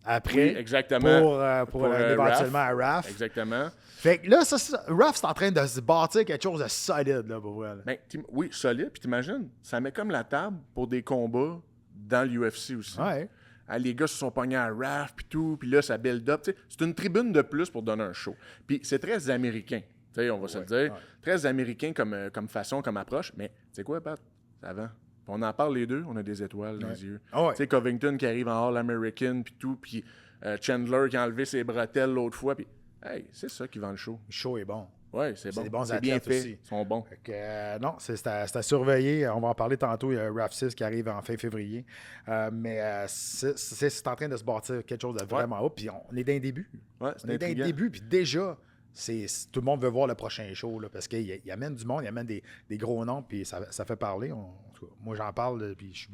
après. Oui, exactement. Pour éventuellement à Raph. Exactement. Fait que là, Raph, c'est en train de se bâtir quelque chose de solide, là, pour vrai. Ben, oui, solide. Puis t'imagines, ça met comme la table pour des combats dans l'UFC aussi. Ouais. Les gars se sont pognés à Raph, puis tout. Puis là, ça build up. C'est une tribune de plus pour donner un show. Puis c'est très américain. On va se le dire. Ouais. Très américain comme façon, comme approche. Mais tu sais quoi, Pat? Ça va. On en parle les deux, on a des étoiles dans les yeux. Oh ouais. Tu sais, Covington qui arrive en All-American, puis tout, puis Chandler qui a enlevé ses bretelles l'autre fois, puis hey, c'est ça qui vend le show. Le show est bon. Oui, c'est bon. Des bons c'est bien fait. Aussi. Ils sont bons. Fait que, non, c'est à surveiller. On va en parler tantôt. Il y a RAF 6 qui arrive en fin février. Mais c'est en train de se bâtir quelque chose de vraiment haut. Puis on est dans les débuts. Ouais, on est dans les débuts. Puis déjà, tout le monde veut voir le prochain show là, parce qu'il amène du monde, il amène des gros noms, puis ça fait parler. Moi, j'en parle, puis je suis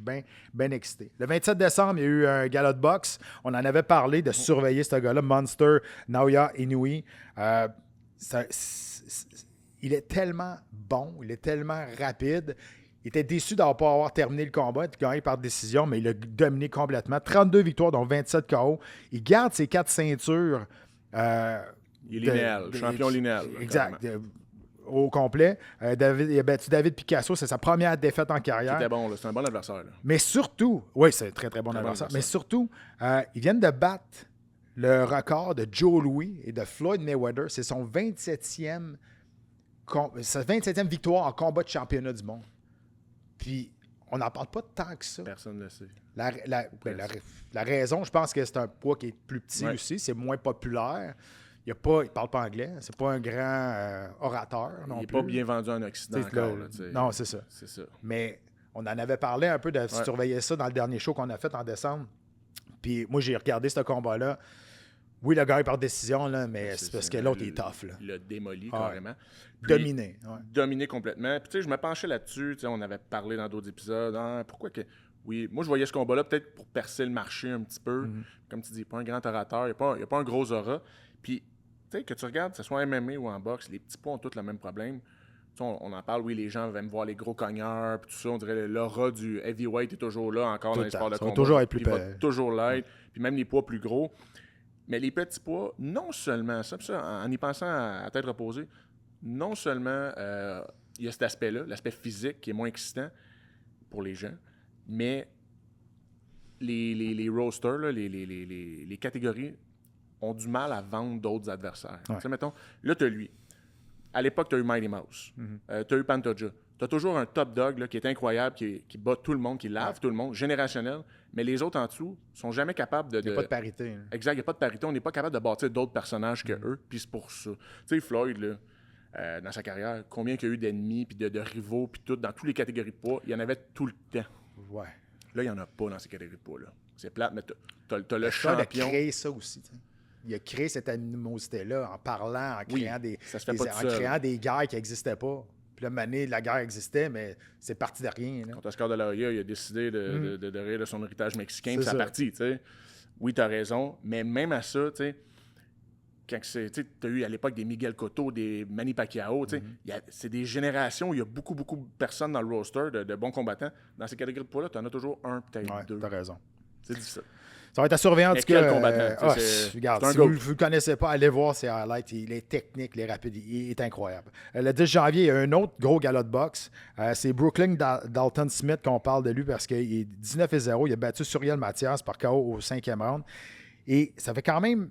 bien excité. Le 27 décembre, il y a eu un gala de boxe. On en avait parlé de surveiller ce gars-là, Monster Naoya Inoue. Il est tellement bon, il est tellement rapide. Il était déçu d'avoir pas avoir terminé le combat, de gagner par décision, mais il a dominé complètement. 32 victoires, dont 27 KO. Il garde ses 4 ceintures. Il est linéal, champion linéal. Exact. Au complet. Il a battu David Picasso. C'est sa première défaite en carrière. C'était bon, c'est un bon adversaire. Là. Mais surtout, oui, c'est un très, très bon adversaire. Mais surtout, ils viennent de battre le record de Joe Louis et de Floyd Mayweather. C'est son 27e victoire en combat de championnat du monde. Puis, on n'en parle pas tant que ça. Personne ne le sait. La raison, je pense que c'est un poids qui est plus petit aussi. C'est moins populaire. Il ne parle pas anglais. C'est pas un grand orateur non plus. Il n'est pas bien vendu en Occident encore. Non, c'est ça. C'est ça. Mais on en avait parlé un peu de surveiller ça dans le dernier show qu'on a fait en décembre. Puis moi, j'ai regardé ce combat-là. Oui, le gars est par décision, là, mais c'est parce que l'autre, il est tough. Là. Il l'a démoli carrément. Puis, dominé. Dominé complètement. Puis tu sais, je me penchais là-dessus. On avait parlé dans d'autres épisodes. Pourquoi que... Oui, moi, je voyais ce combat-là peut-être pour percer le marché un petit peu. Comme tu dis, pas un grand orateur. Il n'y a pas un gros aura. Puis, tu sais, que tu regardes, que ce soit en MMA ou en boxe, les petits poids ont tous le même problème. On en parle, oui, les gens aiment voir les gros cogneurs, puis tout ça. On dirait l'aura du heavyweight est toujours là, encore dans les sports de combat. Toujours être plus il va toujours l'être. Puis même les poids plus gros. Mais les petits poids, non seulement, ça, en y pensant à tête reposée, non seulement il y a cet aspect-là, l'aspect physique qui est moins excitant pour les gens, mais les rosters, là, les catégories ont du mal à vendre d'autres adversaires. Tu sais, mettons, là, tu as lui. À l'époque, tu as eu Mighty Mouse. Tu as eu Pantoja. Tu as toujours un top dog là, qui est incroyable, qui bat tout le monde, qui lave tout le monde, générationnel. Mais les autres en dessous sont jamais capables de... Il n'y a pas de parité. Exact, il n'y a pas de parité. On n'est pas capable de bâtir d'autres personnages que eux, puis c'est pour ça. Tu sais, Floyd, là, dans sa carrière, combien il y a eu d'ennemis, puis de rivaux, puis tout, dans toutes les catégories de poids, il y en avait tout le temps. Ouais. Là, il n'y en a pas dans ces catégories de poids-là. C'est plate, mais t'as le champion. Il a créé ça aussi, t'sais. Il a créé cette animosité-là en parlant, en créant, créant des guerres qui n'existaient pas. Puis là, Mané, la guerre existait, mais c'est parti de rien. Quand Oscar de la Hoya, il a décidé de rire de son héritage mexicain, puis c'est parti, tu sais. Oui, tu as raison, mais même à ça, tu sais, quand tu as eu à l'époque des Miguel Cotto, des Manny Pacquiao, tu sais, c'est des générations où il y a beaucoup, beaucoup de personnes dans le roster, de bons combattants. Dans ces catégories de poids-là, tu en as toujours un, peut-être deux. Tu as raison. C'est difficile. Ça va être à surveiller en tout cas. Regarde, si vous ne le connaissez pas, allez voir ses highlights. Il est technique, il est rapide, il est incroyable. Le 10 janvier, il y a un autre gros gala de boxe. C'est Brooklyn Dalton Smith qu'on parle de lui parce qu'il est 19-0. Il a battu Suriel Mathias par KO au 5e round. Et ça fait quand même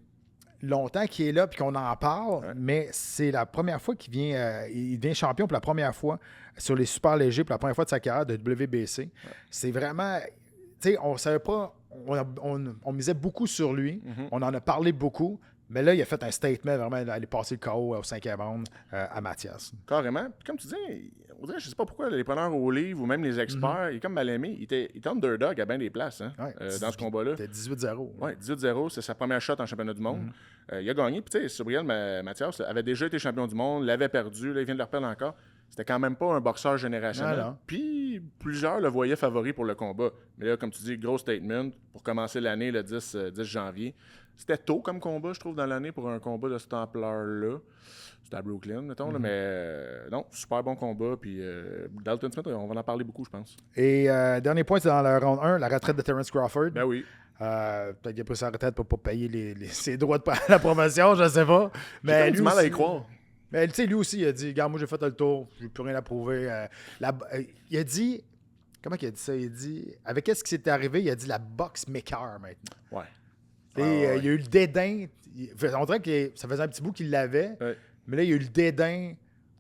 longtemps qu'il est là et qu'on en parle, mais c'est la première fois qu'il vient, il devient champion pour la première fois sur les super légers pour la première fois de sa carrière de WBC. Ouais. C'est vraiment... Tu sais, on ne savait pas... On misait beaucoup sur lui. On en a parlé beaucoup. Mais là, il a fait un statement vraiment d'aller passer le KO au 5e round à Mathias. Carrément. Puis comme tu dis, on dirait, je sais pas pourquoi les preneurs au livre ou même les experts, il est comme mal aimé. Il était underdog à bien des places dans ce combat-là. C'était 18-0. Oui, 18-0. C'est sa première shot en championnat du monde. Il a gagné. Puis tu sais, Subriel Mathias avait déjà été champion du monde, l'avait perdu. Là, il vient de le reperdre encore. C'était quand même pas un boxeur générationnel. Puis plusieurs le voyaient favori pour le combat. Mais là, comme tu dis, gros statement pour commencer l'année le 10 janvier. C'était tôt comme combat, je trouve, dans l'année pour un combat de cette ampleur-là. C'était à Brooklyn, mettons, là, mais non, super bon combat. Puis Dalton Smith, on va en parler beaucoup, je pense. Et dernier point, c'est dans le round 1, la retraite de Terence Crawford. Ben oui. Peut-être qu'il a pris sa retraite pour ne pas payer ses droits de la promotion, je ne sais pas. Mais j'ai du mal à y croire. Mais tu sais, lui aussi, il a dit, regarde, moi j'ai fait le tour, j'ai plus rien à prouver. Il a dit, comment il a dit ça? Il a dit, avec ce qui s'est arrivé, il a dit la boxe maker maintenant. Ouais. Il y a eu le dédain. On dirait que ça faisait un petit bout qu'il l'avait, mais là, il y a eu le dédain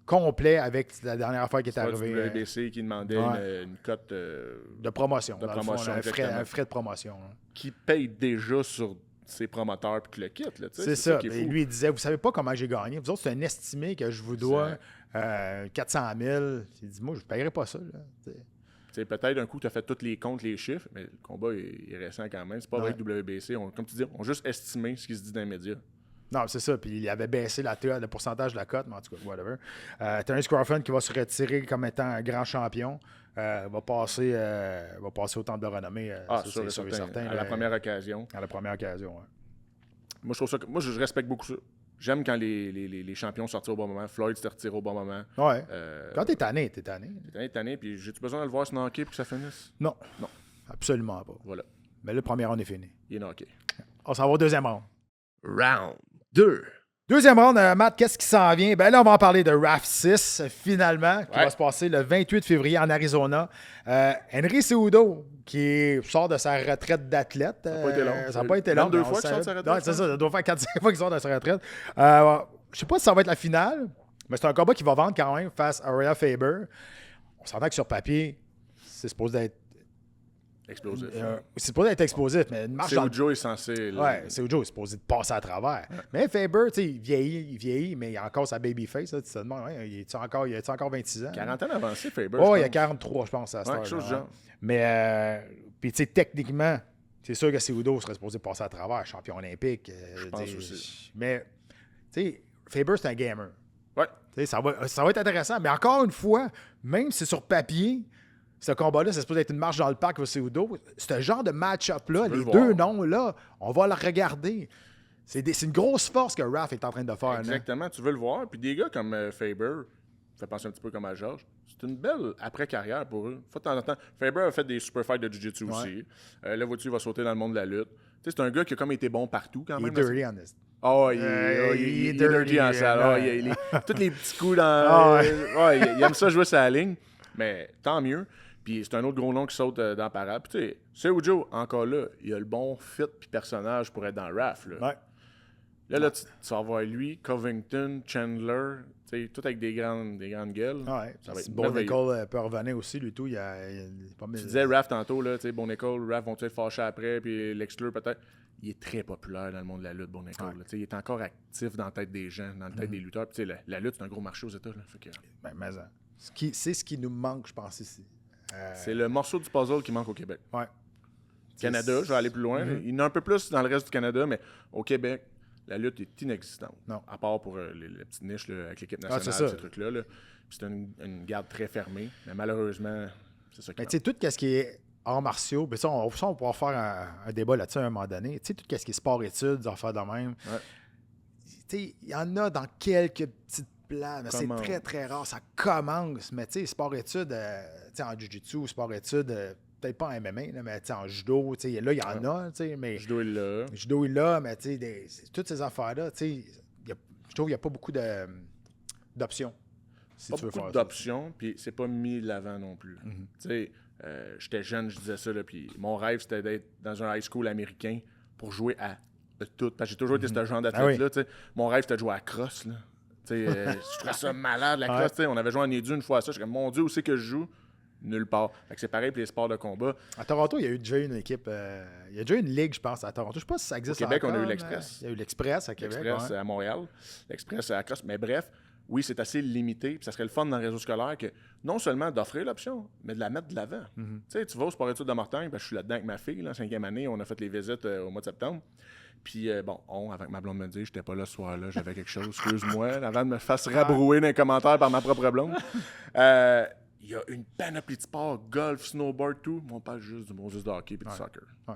complet avec la dernière affaire qui est arrivée. Le WBC qui demandait une cote de promotion. Un frais de promotion. Hein. Qui paye déjà sur ses promoteurs puis qui le quittent. C'est ça. Et lui, il disait, vous savez pas comment j'ai gagné. Vous autres, c'est un estimé que je vous dois 400 000. Il dit, moi, je ne paierai pas ça. Peut-être d'un coup, tu as fait tous les comptes, les chiffres, mais le combat est récent quand même. C'est pas vrai que WBC, comme tu dis, on juste estimé ce qui se dit dans les médias. Non, c'est ça. Puis il avait baissé le pourcentage de la cote, mais en tout cas, whatever. Terence Crawford qui va se retirer comme étant un grand champion. Va passer au temple de renommée. Certain. À la première occasion. À la première occasion, oui. Moi, je trouve ça. Moi, je respecte beaucoup ça. J'aime quand les champions sortent au bon moment. Floyd s'est retiré au bon moment. Ouais. Quand t'es tanné, t'es tanné. T'es tanné, puis j'ai-tu besoin de le voir se knocker pour que ça finisse? Non. Non. Absolument pas. Voilà. Mais le premier round est fini. Il est knocké. On s'en va au deuxième round. Round 2. Deuxième round, Matt, qu'est-ce qui s'en vient? Ben là, on va en parler de RAF 6, finalement, qui va se passer le 28 février en Arizona. Henry Cejudo, qui sort de sa retraite d'athlète. Ça n'a pas été long. Ça n'a pas été long. 22 fois qu'il sort de sa retraite. Ouais, c'est ça, ça doit faire 4-5 fois qu'il sort de sa retraite. Je sais pas si ça va être la finale, mais c'est un combat qui va vendre quand même face à Urijah Faber. On s'entend que sur papier, c'est supposé être Explosif. c'est supposé être explosif, mais une marche dans le... Cejudo est censé... Ouais, Cejudo est supposé de passer à travers. Ouais. Mais Faber, tu sais, il vieillit, mais il a encore sa babyface. Tu te demandes, il a encore 26 ans? 40 ans avancé, Faber. Oh, il y a 43, je pense, à cette quelque chose de genre. Mais, puis tu sais, techniquement, c'est sûr que Cejudo serait supposé passer à travers, champion olympique. Je pense aussi. Mais, tu sais, Faber, c'est un gamer. Ouais. Tu sais, ça va être intéressant. Mais encore une fois, même si c'est sur papier, ce combat-là, c'est supposé être une marche dans le parc au Cejudo. Ce genre de match-up-là, les deux noms-là, on va le regarder. C'est une grosse force que Raph est en train de faire. Exactement, tu veux le voir. Puis des gars comme Faber, ça fait penser un petit peu comme à Georges, c'est une belle après-carrière pour eux. De temps en temps, Faber a fait des super fights de Jiu-Jitsu aussi. Là, vois-tu, il va sauter dans le monde de la lutte. Tu sais, c'est un gars qui a comme été bon partout quand même. Il est dirty on this. Oh, il est dirty en salle. Tous les petits coups dans... il aime ça jouer sa ligne. Mais tant mieux. Puis c'est un autre gros nom qui saute dans la parade. Puis tu sais, Cejudo, encore là, il a le bon fit puis personnage pour être dans RAF. Là, là tu vas voir lui, Covington, Chandler, tu sais, tout avec des grandes gueules. Ouais. Ça va être Bon Nicole peut revenir aussi, lui tout. Il a pas mal... Tu disais RAF tantôt, là, tu sais, Bon Nicole, RAF vont-ils être fâchés après, puis Lexler peut-être. Il est très populaire dans le monde de la lutte, Bon Nicole. Ouais. Il est encore actif dans la tête des gens, dans la tête des lutteurs. Puis la lutte, c'est un gros marché aux États. Là, fait que... mais c'est ce qui nous manque, je pense, ici. C'est le morceau du puzzle qui manque au Québec. Ouais. Canada, je vais aller plus loin. Il y en a un peu plus dans le reste du Canada, mais au Québec, la lutte est inexistante. Non. À part pour les petites niches là, avec l'équipe nationale, ces trucs-là. Là. C'est une garde très fermée. Mais malheureusement, c'est ça qui manque. Tu sais, tout ce qui est arts martiaux, ça, on pourra faire un débat là-dessus à un moment donné. Tu sais, tout ce qui est sport-études, des affaires de même. Ouais. Tu sais, il y en a dans quelques petites places, mais c'est très, très rare. Ça commence, mais tu sais, sport-études, en jiu-jitsu, sport-études, peut-être pas en MMA, là, mais en judo, là, il y en a, mais... Judo, il l'a. Judo, il l'a, mais tu sais, toutes ces affaires-là, tu sais, je trouve qu'il n'y a pas beaucoup d'options. Si pas tu veux beaucoup faire d'options, puis c'est pas mis de l'avant non plus. Tu sais, j'étais jeune, je disais ça, puis mon rêve, c'était d'être dans un high school américain pour jouer à tout. Parce que j'ai toujours été ce genre d'athlète-là. Oui. Mon rêve, c'était de jouer à cross, là. Je trouvais ça malade, la cross. On avait joué en édu une fois à ça. Je suis comme, mon Dieu, où c'est que je joue? Nulle part. Fait que c'est pareil pour les sports de combat. À Toronto, il y a eu déjà une équipe. Il y a déjà une ligue, je pense, à Toronto. Je sais pas si ça existe. Au Québec, encore, on a eu l'Express. Il y a eu l'Express à Québec. L'Express à Montréal. L'Express à cross. Mais bref, oui, c'est assez limité. Puis ça serait le fun dans le réseau scolaire que non seulement d'offrir l'option, mais de la mettre de l'avant. Tu vas au sport-études de Mortagne, parce que je suis là-dedans avec ma fille, là, 5e année. On a fait les visites au mois de septembre. Puis, avant que ma blonde me dise, j'étais pas là ce soir-là, j'avais quelque chose, excuse-moi, avant de me faire rabrouer dans les commentaires par ma propre blonde. Il y a une panoplie de sports, golf, snowboard, tout. Mais on parle juste de hockey et de soccer. Ouais.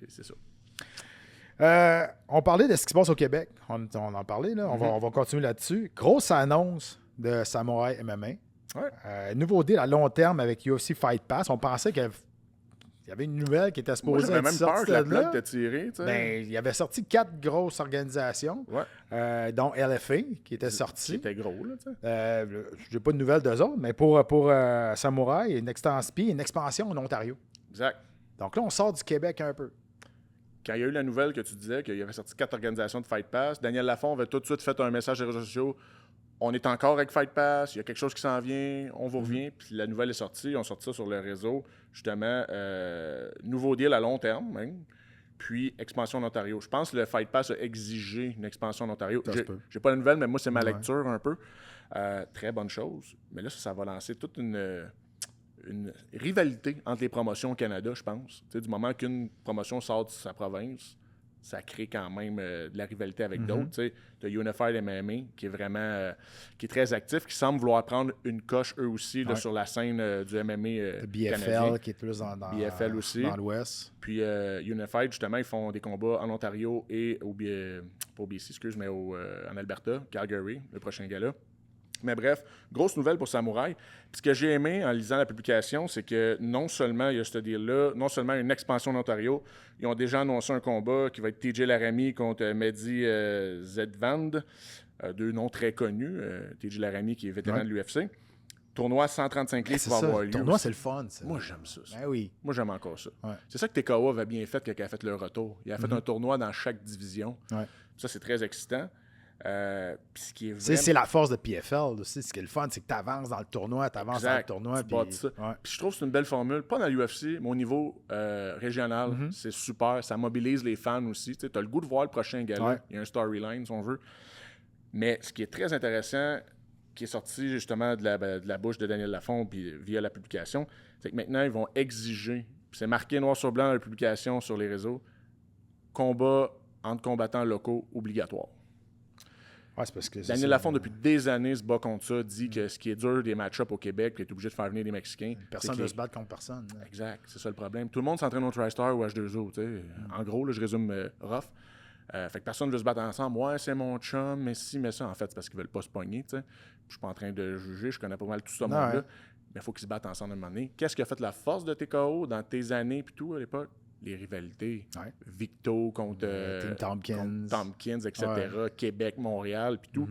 C'est ça. On parlait de ce qui se passe au Québec. On en parlait, là. On va continuer là-dessus. Grosse annonce de Samouraï MMA. Ouais. Nouveau deal à long terme avec UFC Fight Pass. On pensait qu'il y avait une nouvelle qui était supposée être sortie. J'avais même peur que la plaque était tirée. Ben, il y avait sorti 4 grosses organisations, dont LFA, qui était sorti. Qui était gros, là, tu sais. J'ai pas de nouvelles d'eux autres, mais pour Samouraï, une expansion en Ontario. Exact. Donc là, on sort du Québec un peu. Quand il y a eu la nouvelle que tu disais qu'il y avait sorti 4 organisations de Fight Pass, Daniel Lafont avait tout de suite fait un message sur les réseaux sociaux. On est encore avec Fight Pass, il y a quelque chose qui s'en vient, on vous revient. Puis la nouvelle est sortie, on sort ça sur le réseau. Justement, nouveau deal à long terme, même. Puis expansion en Ontario. Je pense que le Fight Pass a exigé une expansion en Ontario. J'ai pas la nouvelle, mais moi, c'est ma lecture un peu. Très bonne chose. Mais là, ça va lancer toute une rivalité entre les promotions au Canada, je pense. Tu sais, du moment qu'une promotion sort de sa province, ça crée quand même de la rivalité avec d'autres. Tu as Unified MMA qui est vraiment qui est très actif, qui semble vouloir prendre une coche eux aussi là, sur la scène du MMA Le BFL canadien. qui est plus dans BFL aussi. Dans l'Ouest. Puis Unified, justement, ils font des combats en Ontario et pas au BC, excuse, mais en Alberta, Calgary, le prochain gala. Mais bref, grosse nouvelle pour Samouraï. Puis ce que j'ai aimé en lisant la publication, c'est que non seulement il y a ce deal-là, non seulement une expansion d'Ontario, ils ont déjà annoncé un combat qui va être TJ Laramie contre Mehdi Zedvand, deux noms très connus. TJ Laramie qui est vétéran de l'UFC. Tournoi 135 livres qui va avoir lieu. Le tournoi, c'est le fun, ça. Moi, j'aime ça. Ben oui. Moi, j'aime encore ça. Ouais. C'est ça que TKO avait bien fait quand il a fait le retour. Il a fait un tournoi dans chaque division. Ouais. Ça, c'est très excitant. Puis ce qui est C'est la force de PFL aussi. Ce qui est le fun, c'est que tu avances dans le tournoi, tu avances dans le tournoi. Puis je trouve que c'est une belle formule. Pas dans l'UFC, mais au niveau régional, c'est super. Ça mobilise les fans aussi. Tu as le goût de voir le prochain gala. Ouais. Il y a un storyline, si on veut. Mais ce qui est très intéressant, qui est sorti justement de la bouche de Daniel Lafont puis via la publication, c'est que maintenant, ils vont exiger, puis c'est marqué noir sur blanc dans la publication sur les réseaux, combat entre combattants locaux obligatoire. Ouais, c'est parce que Daniel Lafont, depuis des années, se bat contre ça, dit que ce qui est dur des match-ups au Québec, puis est obligé de faire venir des Mexicains. Personne ne veut se battre contre personne. Là. Exact, c'est ça le problème. Tout le monde s'entraîne au TriStar ou H2O. En gros, là, je résume rough. Fait que personne ne veut se battre ensemble. Ouais, c'est mon chum, mais si, mais ça, en fait, c'est parce qu'ils veulent pas se pogner. T'sais. Je suis pas en train de juger, je connais pas mal tout ce monde-là. Ouais. Mais il faut qu'ils se battent ensemble à un moment donné. Qu'est-ce qui a fait la force de TKO dans tes années puis tout à l'époque? Les rivalités. Ouais. Victo contre Tompkins, etc. Ouais. Québec, Montréal, puis tout.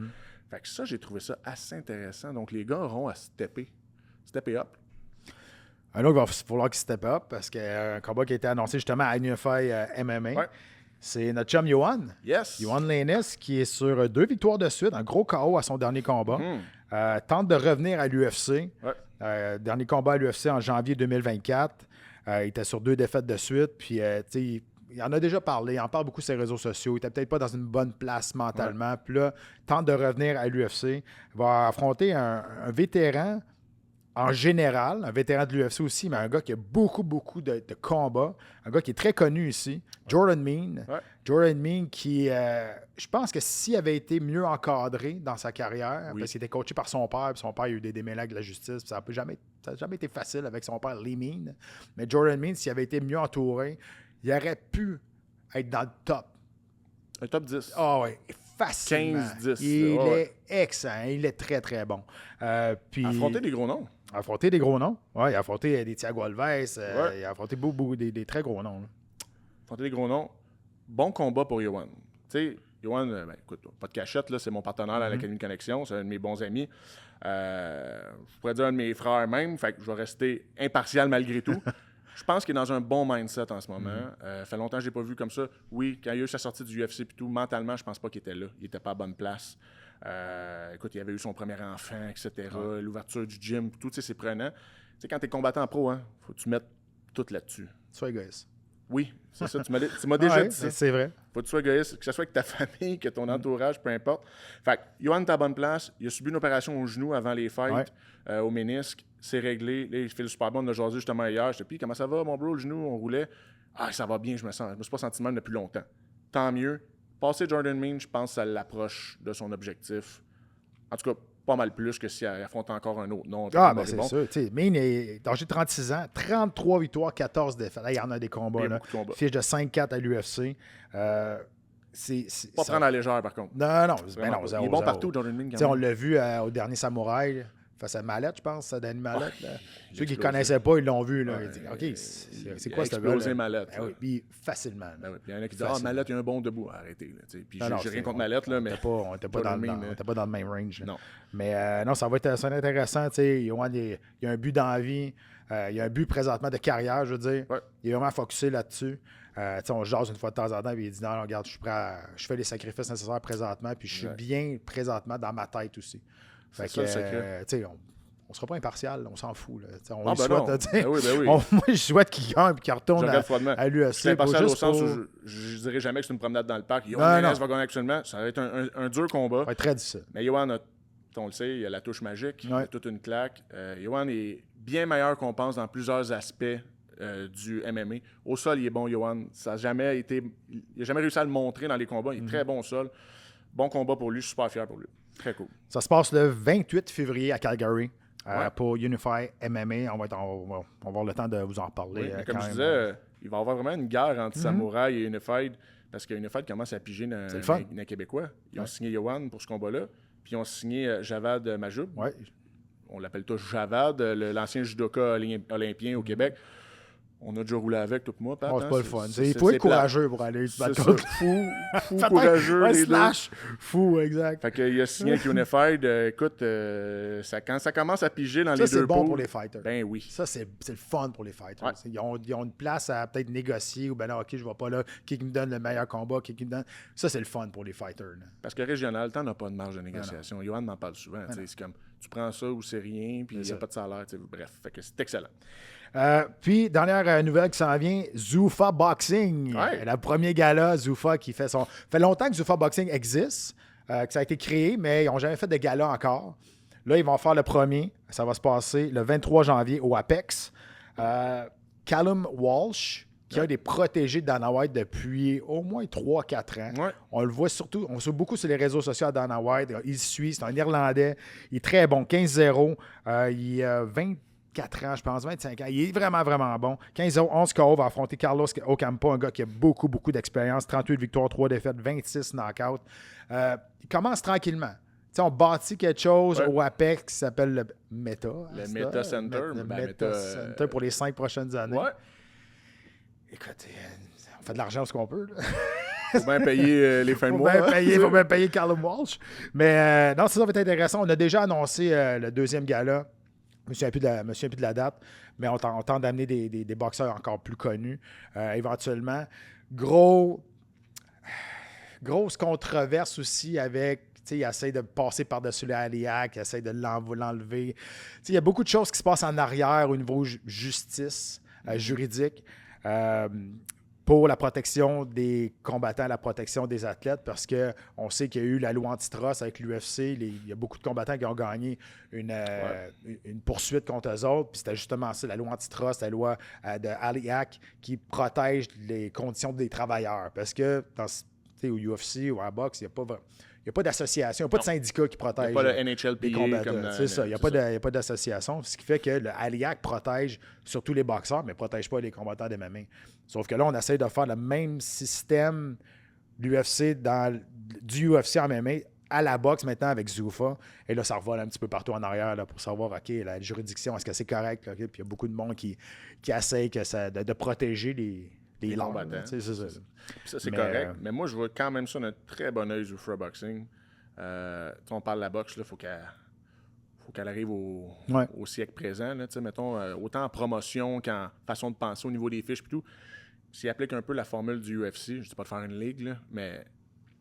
Fait que ça, j'ai trouvé ça assez intéressant. Donc, les gars auront à stepper up. Un autre, il va falloir qu'il step up parce qu'un combat qui a été annoncé justement à Unify MMA. Ouais. C'est notre chum Yohan. Yes. Yohan Lainez qui est sur 2 victoires de suite, un gros KO à son dernier combat. Tente de revenir à l'UFC. Ouais. Dernier combat à l'UFC en janvier 2024. Il était sur 2 défaites de suite. Puis, il en a déjà parlé. Il en parle beaucoup sur ses réseaux sociaux. Il n'était peut-être pas dans une bonne place mentalement. Ouais. Puis là, tente de revenir à l'UFC. Il va affronter un vétéran en général, un vétéran de l'UFC aussi, mais un gars qui a beaucoup de combats. Un gars qui est très connu ici, Jordan Mein. Ouais. Jordan Mein qui, je pense que s'il avait été mieux encadré dans sa carrière, parce qu'il était coaché par son père, puis son père a eu des démêlés avec la justice, puis ça n'a jamais été facile avec son père, Lee Mein. Mais Jordan Mein, s'il avait été mieux entouré, il aurait pu être dans le top. Un top 10. Ah oui, facilement. 15-10. Il est excellent. Il est très, très bon. Puis, affronter des gros noms. Affronter des gros noms. Oui, il a affronté des Thiago Alves. Il a affronté beaucoup des très gros noms. Là. Affronter des gros noms. Bon combat pour Yohan. Tu sais, Yohan, écoute, pas de cachette, là, c'est mon partenaire à l'Académie de Connexion. C'est un de mes bons amis. Je pourrais dire un de mes frères même. Fait que je vais rester impartial malgré tout. Je pense qu'il est dans un bon mindset en ce moment. Ça fait longtemps que je ne l'ai pas vu comme ça. Oui, quand il a eu sa sortie du UFC et tout, mentalement, je pense pas qu'il était là. Il n'était pas à bonne place. Écoute, il avait eu son premier enfant, etc. L'ouverture du gym, tout, c'est prenant. Tu sais, quand tu es combattant pro, faut que tu mettes tout là-dessus. Sois égoïste. Oui, c'est ça. Tu m'as déjà dit ça. C'est vrai. Faut que tu sois égoïste, que ce soit avec ta famille, que ton entourage, peu importe. Fait que Yohan est à bonne place. Il a subi une opération au genou avant les fights, au ménisque. C'est réglé. Là, il fait le super bon. On a jasé justement hier. Je te dis, comment ça va, mon bro, le genou? On roulait. Ah, ça va bien, je me sens. Je me suis pas senti mal depuis longtemps. Tant mieux. Passer Jordan Mein, je pense que ça l'approche de son objectif. En tout cas, pas mal plus que s'il affronte encore un autre nom. Ah, ben c'est sûr. Mein est âgé de 36 ans, 33 victoires, 14 défaites. Là, il y en a des combats. Là. Fiche de 5-4 à l'UFC. Pas prendre à la légère, par contre. Non. Il est bon partout, Jordan Mein. On l'a vu au dernier Samouraï. Face à Mallette, je pense, Danny Mallette. Ceux qui ne connaissaient pas, ils l'ont vu. Là. Ils disent, OK, c'est quoi ce gars-là? Explosé Mallette. Ben oui, puis facilement. Ben oui. Puis il y en a qui disent, Mallette, il y a un bon debout. Arrêtez. Là, puis j'ai rien contre Mallette, là, mais... On n'était pas dans le même range. Non. Mais non, ça va être intéressant. Yohan, il y a un but dans la vie. Il y a un but présentement de carrière, je veux dire. Ouais. Il est vraiment focusé là-dessus. On jase une fois de temps en temps, puis il dit, non, regarde, je fais les sacrifices nécessaires présentement, puis je suis bien présentement dans ma tête aussi. Fait que, on ne sera pas impartial, on s'en fout. Là. On le souhaite. Ben oui. Moi, je souhaite qu'il gagne et qu'il retourne à l'UFC. C'est impartial au sens où je ne dirais jamais que c'est une promenade dans le parc. Yohan va gagner actuellement. Ça va être un dur combat. Ça va être très difficile. Mais Yohan, on le sait, il a la touche magique, il a toute une claque. Yohan est bien meilleur qu'on pense dans plusieurs aspects du MMA. Au sol, il est bon, Johan. Ça a jamais été... Il n'a jamais réussi à le montrer dans les combats. Il est très bon au sol. Bon combat pour lui. Je suis super fier pour lui. Très cool. Ça se passe le 28 février à Calgary pour Unify MMA. On va avoir le temps de vous en reparler. Oui, comme je disais, il va y avoir vraiment une guerre entre Samouraï et Unified parce que Unified commence à piger dans les Québécois. Ils ont signé Johan pour ce combat-là. Puis ils ont signé Javad Majoub. Ouais. On l'appelle tous Javad, l'ancien judoka olympien au Québec. On a déjà roulé avec, tout moi, Pat. C'est pas le fun. Il faut être courageux pour aller se battre contre. Fou, courageux. Les slash. Fou, exact. Fait qu'il a signé avec Unified. Écoute, quand ça commence à piger dans les deux c'est bon pôles, pour les fighters. Ben oui. Ça, c'est le fun pour les fighters. Ouais. Ils ont une place à peut-être négocier ou ben là, OK, je vais pas là. Qui me donne le meilleur combat? Qui me donne... Ça, c'est le fun pour les fighters. Là. Parce que régional, t'en as pas de marge de négociation. Johan m'en parle souvent. C'est comme, tu prends ça ou c'est rien, puis il n'y a pas de salaire. Bref, fait que c'est excellent. Puis, dernière nouvelle qui s'en vient, Zuffa Boxing. Ouais. Le premier gala, Zuffa, qui fait son... fait longtemps que Zuffa Boxing existe, que ça a été créé, mais ils n'ont jamais fait de gala encore. Là, ils vont faire le premier. Ça va se passer le 23 janvier au Apex. Callum Walsh, qui a des protégés de Dana White depuis au moins 3-4 ans. Ouais. On le voit surtout, on le voit beaucoup sur les réseaux sociaux à Dana White. Il suit, c'est un Irlandais. Il est très bon, 15-0. Il a 24 ans, je pense, 25 ans. Il est vraiment, vraiment bon. 15-0, 11 KO, va affronter Carlos Ocampo, un gars qui a beaucoup, beaucoup d'expérience. 38 victoires, 3 défaites, 26 knockouts. Il commence tranquillement. T'sais, on bâtit quelque chose au Apex qui s'appelle le Meta. Le Meta Center. Le Meta Center pour les 5 prochaines années. Ouais. Écoute, on fait de l'argent ce qu'on peut. Faut bien payer les fins de mois. Faut bien payer Callum Walsh. Mais non, ça va être intéressant. On a déjà annoncé le deuxième gala. Je me souviens plus de la date, mais on tente d'amener des boxeurs encore plus connus éventuellement. Grosse controverse aussi avec... il essaie de passer par-dessus le Aliac, il essaie de l'enlever. Il y a beaucoup de choses qui se passent en arrière au niveau justice, juridique, pour la protection des combattants, la protection des athlètes, parce qu'on sait qu'il y a eu la loi antitrust avec l'UFC. Il y a beaucoup de combattants qui ont gagné une poursuite contre eux autres. Puis c'était justement ça, la loi antitrust, la loi de Aliac qui protège les conditions des travailleurs. Parce que au UFC ou à la boxe, il n'y a pas d'association, il n'y a pas de syndicat qui protège. Il n'y a pas le NHLPA les combattants. comme dans... C'est ça, il n'y a pas d'association. Ce qui fait que le Aliac protège surtout les boxeurs, mais ne protège pas les combattants de MMA. Sauf que là, on essaie de faire le même système du UFC en MMA à la boxe maintenant avec Zuffa. Et là, ça revole un petit peu partout en arrière là, pour savoir, OK, la juridiction, est-ce que c'est correct? Okay? Puis il y a beaucoup de monde qui essaie de protéger les combattants. C'est ça. Ça, c'est correct. Mais moi, je vois quand même ça d'un très bon œil, Zuffa Boxing. On parle de la boxe, il faut qu'elle arrive au siècle présent. Là, mettons, autant en promotion qu'en façon de penser au niveau des fiches et tout. S'il applique un peu la formule du UFC, je ne dis pas de faire une ligue, là, mais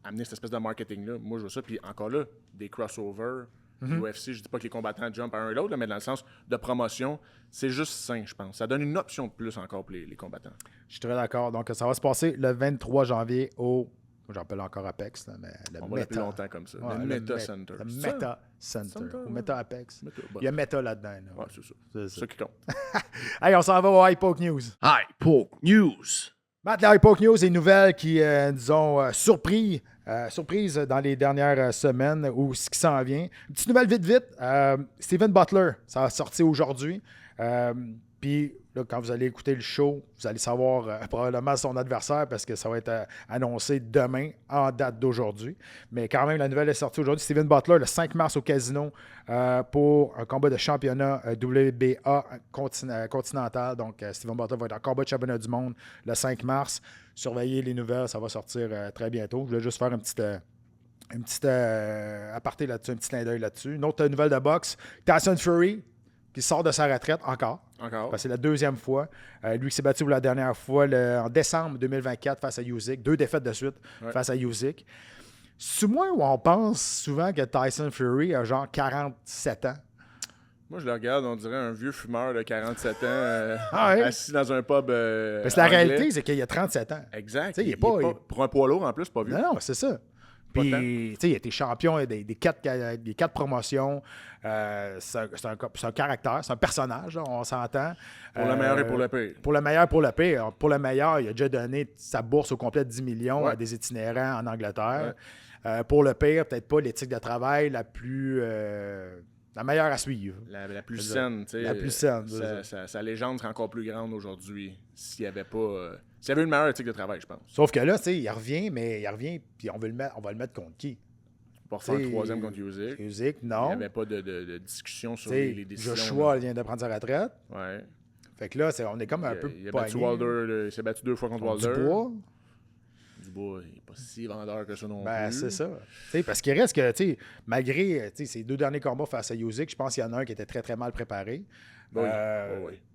amener cette espèce de marketing-là, moi, je vois ça. Puis encore là, des crossovers. UFC, je dis pas que les combattants jumpent à un et l'autre, mais dans le sens de promotion, c'est juste sain, je pense. Ça donne une option de plus encore pour les combattants. Je suis très d'accord. Donc, ça va se passer le 23 janvier au... J'appelle encore Apex. Là, mais on va l'appeler longtemps comme ça. Le Meta Center. Le Meta Center. Ou Meta Apex. Il y a Meta là-dedans. Là. Ouais, c'est ça. C'est ça qui compte. Allez, on s'en va au Hypoke News. Hypoke News. Matt, la Hypoke News, des nouvelles qui nous ont surprise dans les dernières semaines ou ce qui s'en vient. Une petite nouvelle vite. Steven Butler, ça a sorti aujourd'hui. Puis là, quand vous allez écouter le show, vous allez savoir probablement son adversaire parce que ça va être annoncé demain en date d'aujourd'hui. Mais quand même, la nouvelle est sortie aujourd'hui. Steven Butler, le 5 mars au Casino pour un combat de championnat WBA continental. Donc, Steven Butler va être en combat de championnat du monde le 5 mars. Surveillez les nouvelles, ça va sortir très bientôt. Je voulais juste faire une petite aparté là-dessus, un petit clin d'œil là-dessus. Une autre nouvelle de boxe, Tyson Fury, qui sort de sa retraite encore. C'est la deuxième fois. Lui qui s'est battu pour la dernière fois en décembre 2024 face à Usyk. 2 défaites de suite face à Usyk. C'est moi où on pense souvent que Tyson Fury a genre 47 ans. Moi, je le regarde, on dirait un vieux fumeur de 47 ans assis dans un pub Parce que la réalité, c'est qu'il y a 37 ans. Exact. Il est pas, pour un poids lourd, en plus, pas vieux. Non, c'est ça. Puis, tu sais, il a été champion des 4 promotions. C'est un caractère, c'est un personnage, là, on s'entend. Pour le meilleur et pour le pire. Pour le meilleur et pour le pire. Pour le meilleur, il a déjà donné sa bourse au complet de 10 millions à des itinérants en Angleterre. Pour le pire, peut-être pas l'éthique de travail la meilleure à suivre. La plus saine, tu sais. La plus saine. Sa légende serait encore plus grande aujourd'hui s'il y avait pas... s'il y avait une meilleure éthique de travail, je pense. Sauf que là, tu sais, il revient, puis on va le mettre contre qui? Pour faire un 3e contre Usyk. Usyk, non. Il n'y avait pas de discussion sur les décisions. Joshua vient de prendre sa retraite. Ouais. Fait que là, on est comme un peu il a battu Wilder, il s'est battu 2 fois contre Wilder. Dubois, il n'est pas si vendeur que ça non plus. C'est ça. T'sais, parce qu'il reste que, malgré ses 2 derniers combats face à Usyk, je pense qu'il y en a un qui était très, très mal préparé. Oui.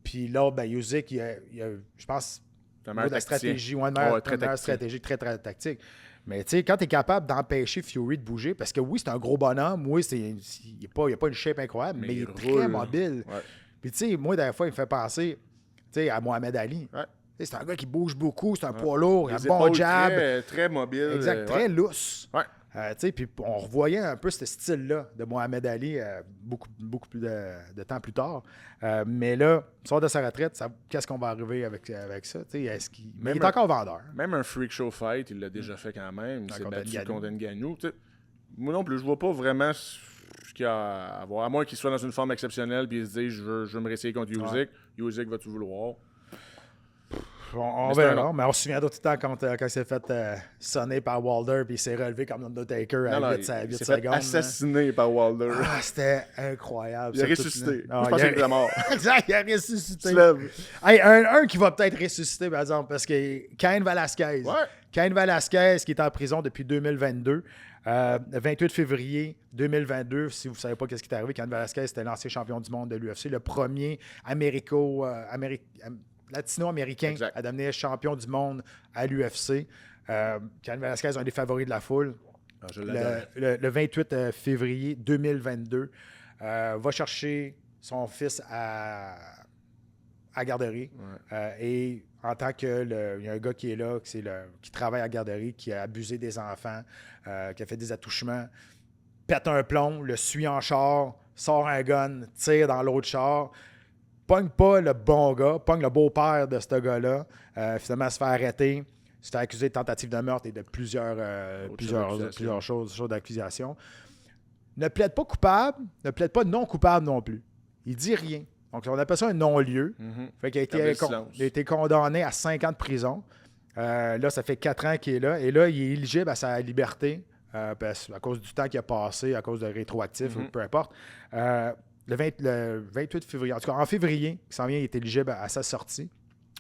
Puis l'autre, Usyk, je pense, c'est un meilleur de stratégie, une meilleure stratégie, très, très tactique. Mais quand tu es capable d'empêcher Fury de bouger, parce que oui, c'est un gros bonhomme, oui, il n'y a pas une shape incroyable, mais il est très mobile. Ouais. Puis moi, des fois, il me fait penser à Mohamed Ali. Ouais. C'est un gars qui bouge beaucoup, c'est un poids lourd, il a un bon épaules jab. Très mobile. Exact, très lousse. Ouais. Puis on revoyait un peu ce style-là de Mohamed Ali beaucoup plus de temps plus tard. Mais là, il sort de sa retraite, qu'est-ce qu'on va arriver avec ça? Mais il est encore vendeur. Même un freak show fight, il l'a déjà fait quand même. Il s'est battu contre Ngannou. Moi non plus, je vois pas vraiment ce qu'il y a à voir. À moins qu'il soit dans une forme exceptionnelle et il se dise je veux me réessayer contre Usyk. Usyk va-tu vouloir? On verra, mais on se souviendra tout le temps quand il s'est fait sonner par Wilder puis il s'est relevé comme Undertaker à 8 secondes. Il s'est fait assassiner par Wilder. C'était incroyable. Il a ressuscité. Je pensais qu'il était mort. Exact, il a ressuscité. Hey, un qui va peut-être ressusciter, par exemple, parce que Cain Velasquez. Ouais. Cain Velasquez qui est en prison depuis 2022. 28 février 2022, si vous ne savez pas ce qui est arrivé, Cain Velasquez était l'ancien champion du monde de l'UFC, le premier latino-américain à devenir champion du monde à l'UFC. Cain Velasquez est un des favoris de la foule. Le 28 février 2022, va chercher son fils à garderie. Et en tant que... Il y a un gars qui est là, qui travaille à garderie, qui a abusé des enfants, qui a fait des attouchements, pète un plomb, le suit en char, sort un gun, tire dans l'autre char, pogne pas le bon gars, pogne le beau-père de ce gars-là, finalement se fait arrêter, se fait accuser de tentative de meurtre et de plusieurs choses d'accusation. Ne plaide pas coupable, ne plaide pas non coupable non plus. Il dit rien. Donc, on appelle ça un non-lieu. Fait qu'il a été condamné à 5 ans de prison. Là, ça fait 4 ans qu'il est là. Et là, il est éligible à à liberté à cause du temps qu'il a passé, à cause de rétroactifs, ou peu importe. Le 28 février, en tout cas en février, qui s'en vient, il est éligible à sa sortie.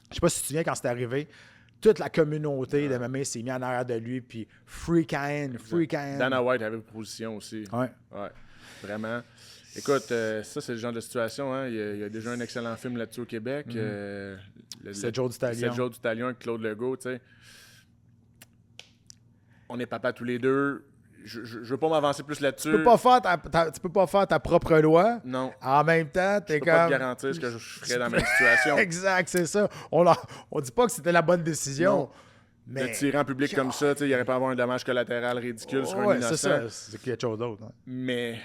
Je ne sais pas si tu te souviens quand c'est arrivé, toute la communauté de MMA s'est mise en arrière de lui, puis Free Cain. Dana White avait une position aussi. Ouais. Vraiment. Écoute, ça, c'est le genre de situation. Hein. Il y a déjà un excellent film là-dessus au Québec. C'est Joe du Talion. C'est Joe du Talion avec Claude Legault, tu sais. On est papa tous les deux. Je veux pas m'avancer plus là-dessus. Tu peux pas faire ta propre loi. Non. En même temps, t'es comme... Je peux pas te garantir ce que je ferais dans la même situation. Exact, c'est ça. On dit pas que c'était la bonne décision. Non. Mais... De tirer en public comme ça, il aurait pas à avoir un dommage collatéral ridicule sur un innocent. C'est ça. C'est quelque chose d'autre. Hein. Mais...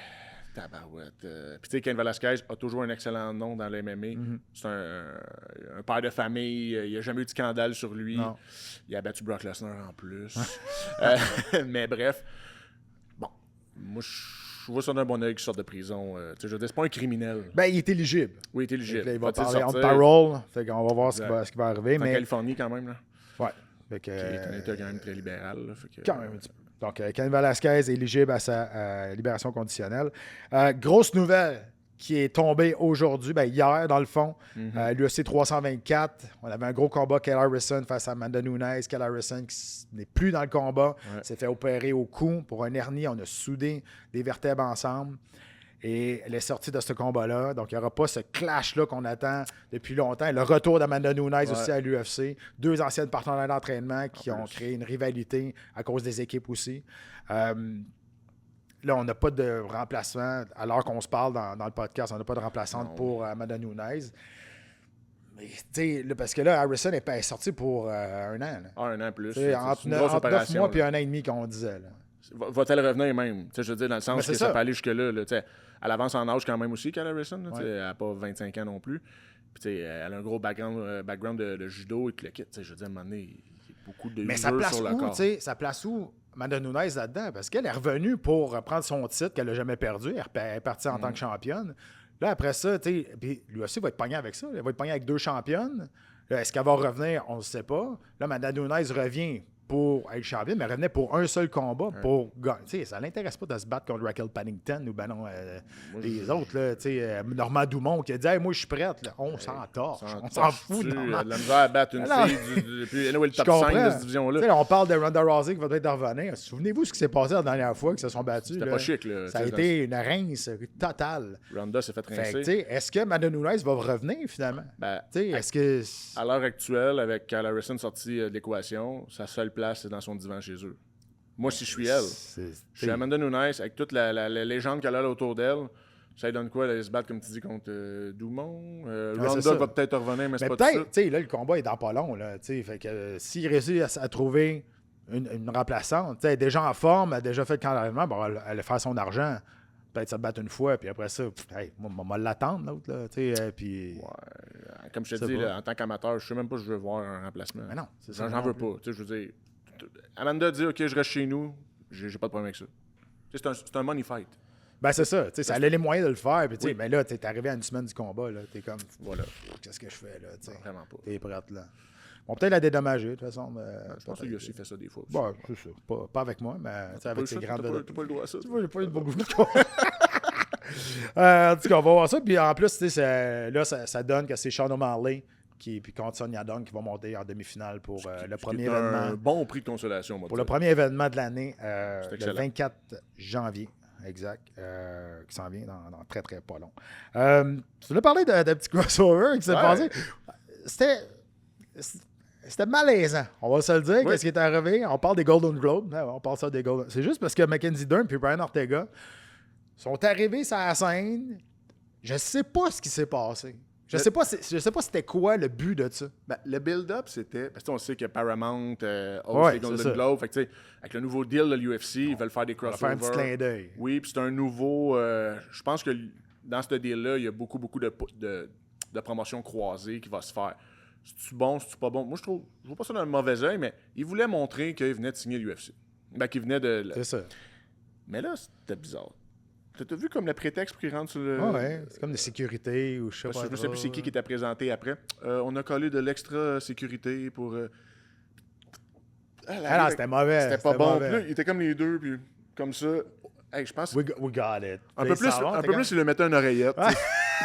Tabarouette. Puis tu sais, Cain Velasquez a toujours un excellent nom dans le MMA. C'est un père de famille. Il n'y a jamais eu de scandale sur lui. Non. Il a battu Brock Lesnar en plus. Mais bref. Bon. Moi, je vois ça d'un bon oeil qui sort de prison. Je veux dire, c'est pas un criminel. Ben, il est éligible. Oui, il est éligible. Là, il va parler en parole. Fait qu'on va voir ce qui va arriver. En Californie, quand même. Là. Ouais. Qui est un État quand même très libéral. Là, quand même un petit peu. Donc, Cain Velasquez est éligible à sa libération conditionnelle. Grosse nouvelle qui est tombée aujourd'hui, hier dans le fond, l'UFC 324. On avait un gros combat, Kyle Harrison face à Amanda Nunes. Kyle Harrison qui n'est plus dans le combat, s'est fait opérer au cou pour un hernie. On a soudé des vertèbres ensemble. Et elle est sortie de ce combat-là. Donc, il n'y aura pas ce clash-là qu'on attend depuis longtemps. Le retour d'Amanda Nunes aussi à l'UFC. 2 anciennes partenaires d'entraînement qui ont créé une rivalité à cause des équipes aussi. Là, on n'a pas de remplacement. Alors qu'on se parle dans le podcast, on n'a pas de remplaçante pour Amanda Nunes. Mais, tu sais, parce que là, Harrison est sorti pour 1 an. Là. Un an plus. Entre 9 mois et 1 an et demi qu'on disait. Là. Va-t-elle revenir même? Je veux dire, dans le sens c'est que ça. ça peut aller jusque-là. Là, elle avance en âge quand même aussi, Kyle Harrison. Là, Ouais. Elle n'a pas 25 ans non plus. Puis, elle a un gros background de judo et tout le kit. Je veux dire, à un moment donné, il y a beaucoup de Mais ça usure place sur le où, corps. tu sais? Ça place où Amanda Nunes là-dedans? Parce qu'elle est revenue pour prendre son titre qu'elle n'a jamais perdu. Elle est partie en tant que championne. Là, après ça, tu sais, puis lui aussi va être pogné avec ça. Elle va être pogné avec 2 championnes. Là, est-ce qu'elle va revenir? On ne sait pas. Là, Amanda Nunes revient pour être championne, mais elle revenait pour un seul combat pour gagner. Tu sais, ça ne l'intéresse pas de se battre contre Raquel Pennington ou ben non, les autres. Là, tu sais, Normand Dumont qui a dit hey, moi, je suis prête. Là. On s'en torche. On s'en fout. Elle a de la misère à battre une Alors, fille puis anyway, le Je top 5 de comprends. cette division-là. Tu sais, on parle de Ronda Rousey qui va peut-être revenir. Souvenez-vous ce qui s'est passé la dernière fois qu'ils se sont battus. C'était là. pas chic. Là, Ça a été une rince totale. Ronda s'est fait Fait que, rincer. tu sais, est-ce que Amanda Nunes va revenir finalement? Ben, Tu sais, est-ce que. à l'heure actuelle, avec Kyle Harrison sorti de l'équation, sa seule place, c'est dans son divan chez eux. Moi, si je suis elle, je suis Amanda Nunes, avec toute la légende qu'elle a là autour d'elle, ça lui donne quoi d'aller se battre, comme tu dis, contre Dumont? c'est Ronda ça. va peut-être revenir, mais c'est Mais pas tout peut-être, ça. tu sais, là, le combat est dans pas long. Là, tu sais, fait que s'il réussit à trouver une remplaçante, tu sais, elle est déjà en forme, elle a déjà fait le camp d'entraînement, bon, elle va faire son argent. Peut-être se battre une fois, puis après ça, hey, moi, on va l'attendre, l'autre. Là, tu sais, puis. Comme je te C'est dis, pas. là, en tant qu'amateur, je sais même pas si je veux voir un remplacement. Mais non, c'est ça. J'en veux pas. Tu sais, je veux dire, Amanda dit OK, je reste chez nous, j'ai pas de problème avec ça. Tu sais, c'est un money fight. Ben, c'est ça. Tu sais, ça a les moyens de le faire. Puis, tu sais, mais là, tu es arrivé à une semaine du combat. Là, t'es comme, Voilà. qu'est-ce que je fais là? Tu sais, Vraiment pas. t'es prête là. On peut-être la dédommager, de toute façon. Je pense que lui aussi fait ça des fois. Bon, c'est ça. Pas avec moi, mais tu sais, avec ses grandes. T'as pas le droit à ça. Tu vois, j'ai pas eu de beaucoup de en tout cas, on va voir ça. Puis en plus, tu sais, là, ça donne que c'est Sean O'Malley puis contre Sonia Dung qui va monter en demi-finale pour le premier événement. Un bon prix de consolation, moi. Pour le premier événement de l'année, le excellent. 24 janvier. Exact. Qui s'en vient dans très, très pas long. Tu nous as parlé de petit crossover qui s'est passé. C'était malaisant, on va se le dire. Oui. Qu'est-ce qui est arrivé? On parle des Golden Globes. On parle ça des Golden. C'est juste parce que Mackenzie Dern et Brian Ortega sont arrivés sur la scène. Je sais pas ce qui s'est passé. Je sais pas c'était quoi le but de ça. Ben, le build-up, c'était. Parce qu'on sait que Paramount host Ouais, les c'est ça. Golden Globes. Fait que, tu sais, avec le nouveau deal de l'UFC, ils veulent faire des On va crossovers. faire un petit clin d'œil. Oui, puis c'est un nouveau. Je pense que dans ce deal-là, il y a beaucoup de promotions croisées qui va se faire. C'est-tu bon, c'est-tu pas bon? Moi, je vois pas ça d'un mauvais œil, mais ils voulaient montrer qu'ils venaient de signer l'UFC. Ben, qu'ils venaient de. C'est ça. Mais là, c'était bizarre. T'as vu comme le prétexte pour qu'ils rentrent sur le. Ouais, c'est comme des sécurités ou je sais Parce pas. que je sais plus c'est qui était présenté après. On a collé de l'extra sécurité pour. Ah non, c'était mauvais. C'était pas bon. mauvais. Puis là, il était comme les deux, puis comme ça. Hey, je pense. We got it. Un peu plus, il le mettait une oreillette. Ouais.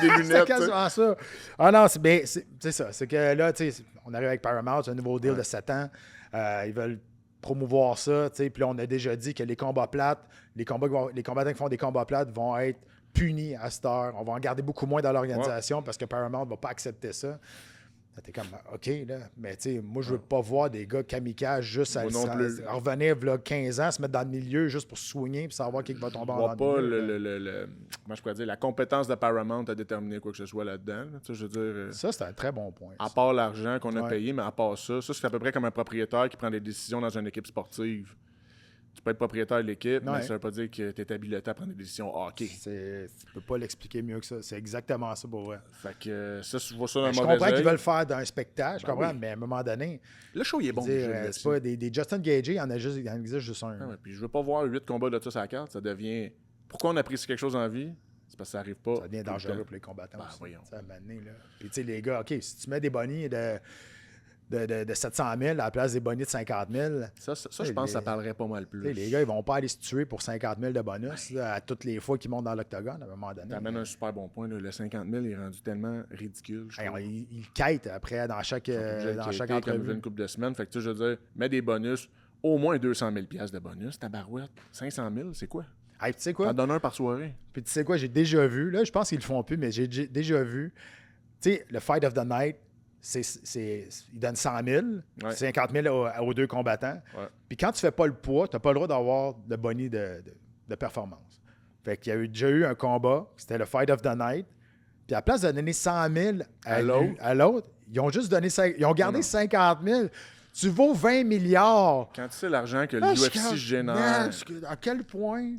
Des lunettes. C'était tu sais. quasiment ça. Ah non, c'est ça. C'est que là, tu sais, on arrive avec Paramount, c'est un nouveau deal de 7 ans. Ils veulent promouvoir ça, tu sais. Puis là, on a déjà dit que les combats plates, les combattants qui font des combats plates vont être punis à cette heure. On va en garder beaucoup moins dans l'organisation parce que Paramount ne va pas accepter ça. T'es comme, OK, là. Mais tu sais, moi, je veux pas voir des gars kamikazes juste à Moi non plus. revenir, là, 15 ans, se mettre dans le milieu juste pour se soigner puis savoir qui va tomber Je en vois pas milieu. comment je pourrais dire, la compétence de Paramount à déterminer quoi que ce soit là-dedans. Là. Tu sais, je veux dire, Ça, c'est un très bon point. à ça. part l'argent qu'on a Ouais. payé, mais à part ça, c'est à peu près comme un propriétaire qui prend des décisions dans une équipe sportive. Tu peux être propriétaire de l'équipe, mais Ouais. ça veut pas dire que tu es habilité à prendre des décisions hockey. Tu peux pas l'expliquer mieux que ça. C'est exactement ça pour vrai. Fait que ça, je vois ça d'un Je mauvais comprends qu'ils œil. veulent faire d'un spectacle, je Ben comprends, oui. mais à un moment donné, Le show, il est bon. dire, déjà, c'est pas des Justin Gagey, il en existe juste un. Ah ouais, puis je veux pas voir 8 combats de ça sur la carte. Ça devient. Pourquoi on apprécie quelque chose en vie? C'est parce que ça arrive pas. Ça devient tout le dangereux temps. pour les combattants Ben, aussi. voyons. Ça, à un moment donné, là. Puis tu sais, les gars, OK, si tu mets des bonnies de 700 000 à la place des bonnies de 50 000, Ça, je pense que ça parlerait pas mal tu sais, plus. les gars, ils vont pas aller se tuer pour 50 000 de bonus là, à toutes les fois qu'ils montent dans l'octogone à un moment donné. T'amènes un super bon point. Là. Le 50 000 est rendu tellement ridicule. Je Hey, trouve. ils quittent après dans chaque Comme entrevue. une couple de semaines. Fait que tu sais, je veux dire, mets des bonus, au moins 200 000 $ de bonus. Tabarouette, 500 000, c'est quoi? Hey, tu sais quoi? T'en donnes un par soirée. Puis tu sais quoi, j'ai déjà vu, là, je pense qu'ils le font plus, mais j'ai déjà vu, tu sais, le Fight of the Night, ils donnent 100 000, Ouais. 50 000 aux deux combattants. Ouais. Puis quand tu fais pas le poids, tu n'as pas le droit d'avoir de bonus de performance. Fait qu'il y a déjà eu un combat, c'était le Fight of the Night. Puis à la place de donner 100 000 À à l'autre, ils ont juste donné ils ont gardé Non. 50 000. Tu vaux 20 milliards. Quand tu sais l'argent que Là, je suis l'UFC comme, génère... man, à quel point...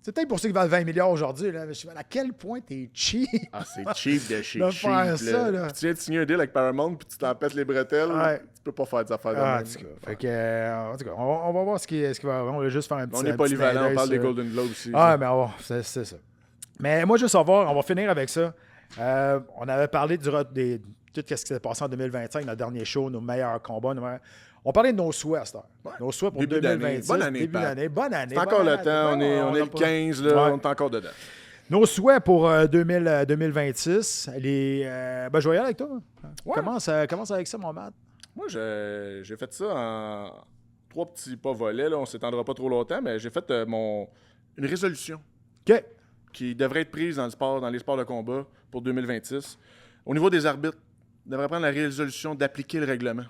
C'est peut-être pour ça qu'ils valent 20 milliards aujourd'hui, là, mais je suis à quel point t'es cheap. Ah, c'est cheap de chez De cheap. faire ça, là. Puis tu viens de signer un deal avec Paramount, puis tu t'en pètes les bretelles. Ouais. Tu peux pas faire des affaires de Ah, en même. tout cas, fait que, en tout cas, on va voir ce qui va. On va juste faire un petit. On est un petit polyvalent, clin on parle d'œil des sur- Golden Globes aussi. Ah, mais c'est ça. Mais moi, je veux savoir, on va finir avec ça. On avait parlé de tout ce qui s'est passé en 2025, notre dernier show, nos meilleurs combats. On parlait de nos souhaits à cette heure. Ouais. Nos souhaits pour Début d'année. 2026. Bonne année, Début Pat. d'année. Bonne année. C'est encore bonne le temps, année. on est a le pas- 15, là, Ouais. on est encore dedans. Nos souhaits pour 2026. Je vais y aller avec toi. Ouais. Commence avec ça, mon Matt. Moi, j'ai fait ça en 3 petits pas volets, là. On s'étendra pas trop longtemps, mais j'ai fait une résolution OK. qui devrait être prise dans les sports de combat pour 2026. Au niveau des arbitres, on devrait prendre la résolution d'appliquer le règlement.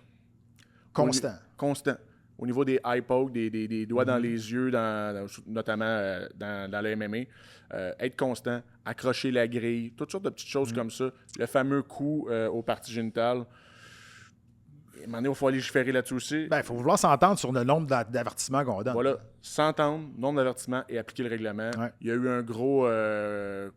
Constant. Constant. Au niveau des eye pokes, des doigts dans les yeux, notamment dans le MMA, être constant, accrocher la grille, toutes sortes de petites choses comme ça. Le fameux coup aux parties génitales. À un moment donné, il faut légiférer là-dessus aussi. Ben, il faut vouloir s'entendre sur le nombre d'avertissements qu'on donne. Voilà, s'entendre, nombre d'avertissements et appliquer le règlement. Ouais. Il y a eu un gros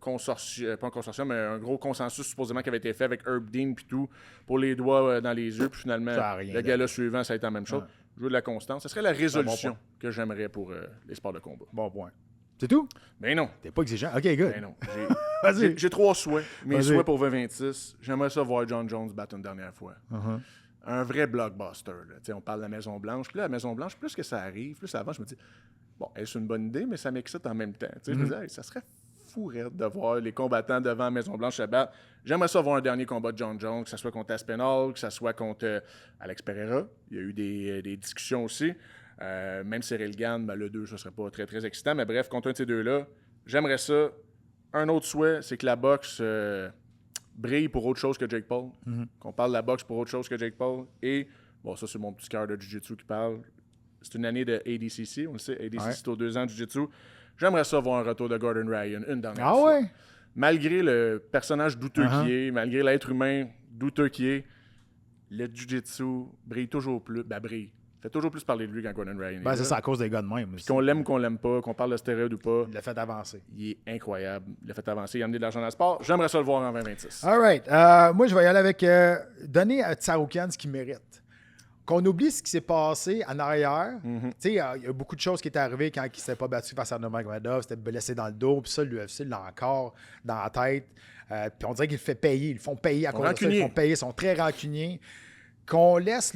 consortium, pas un consortium, mais un gros consensus supposément qui avait été fait avec Herb Dean puis tout, pour les doigts dans les yeux. Puis finalement, Ça a rien le donné. gala suivant, ça a été la même chose. Ouais. Jouer de la constance. Ce serait la résolution point. que j'aimerais pour les sports de combat. Bon point. C'est tout? Mais non. T'es pas exigeant? OK, good. Ben non. Vas-y. J'ai 3 souhaits. Mes Vas-y. souhaits pour 2026, j'aimerais ça voir John Jones battre une dernière fois. Uh-huh. Un vrai blockbuster. Là. Tu sais, on parle de la Maison-Blanche. Puis là, la Maison-Blanche, plus que ça arrive, plus ça avance, je me dis, bon, est-ce une bonne idée, mais ça m'excite en même temps. Tu sais, je me dis, hey, ça serait fou raide de voir les combattants devant la Maison-Blanche se battre. J'aimerais ça voir un dernier combat de John Jones, que ce soit contre Aspinall, que ce soit contre Alex Pereira. Il y a eu des discussions aussi. Même Cyril Gann, ben, le 2, ça serait pas très, très excitant. Mais bref, contre un de ces deux-là, j'aimerais ça. Un autre souhait, c'est que la boxe brille pour autre chose que Jake Paul. Qu'on parle de la boxe pour autre chose que Jake Paul. Et, bon, ça, c'est mon petit cœur de Jiu-Jitsu qui parle. C'est une année de ADCC. On le sait, ADCC, Ouais. c'est aux 2 ans de Jiu-Jitsu. J'aimerais ça voir un retour de Gordon Ryan une dernière Ah fois. ouais? Malgré le personnage douteux Uh-huh. qui est, malgré l'être humain douteux qui est, le Jiu-Jitsu brille toujours plus. Ben, brille. Fait toujours plus parler de lui quand Gordon Ryan est Ben, là. ça, c'est à cause des gars de même. Qu'on l'aime ou qu'on l'aime pas, qu'on parle de stéroïdes ou pas, Il l'a fait avancer. il est incroyable. Il a fait avancer, il a amené de l'argent dans le sport. J'aimerais ça le voir en 2026. All right. Moi, je vais y aller avec donner à Tsaroukian ce qu'il mérite. Qu'on oublie ce qui s'est passé en arrière. Tu sais, il y a beaucoup de choses qui étaient arrivées quand il ne s'était pas battu face à Nurmagomedov. C'était blessé dans le dos. Puis ça, l'UFC l'a encore dans la tête. Puis on dirait qu'il le fait payer. Ils le font payer à cause de ça. Ils rancuniers. font payer. Ils sont très rancuniers. Qu'on laisse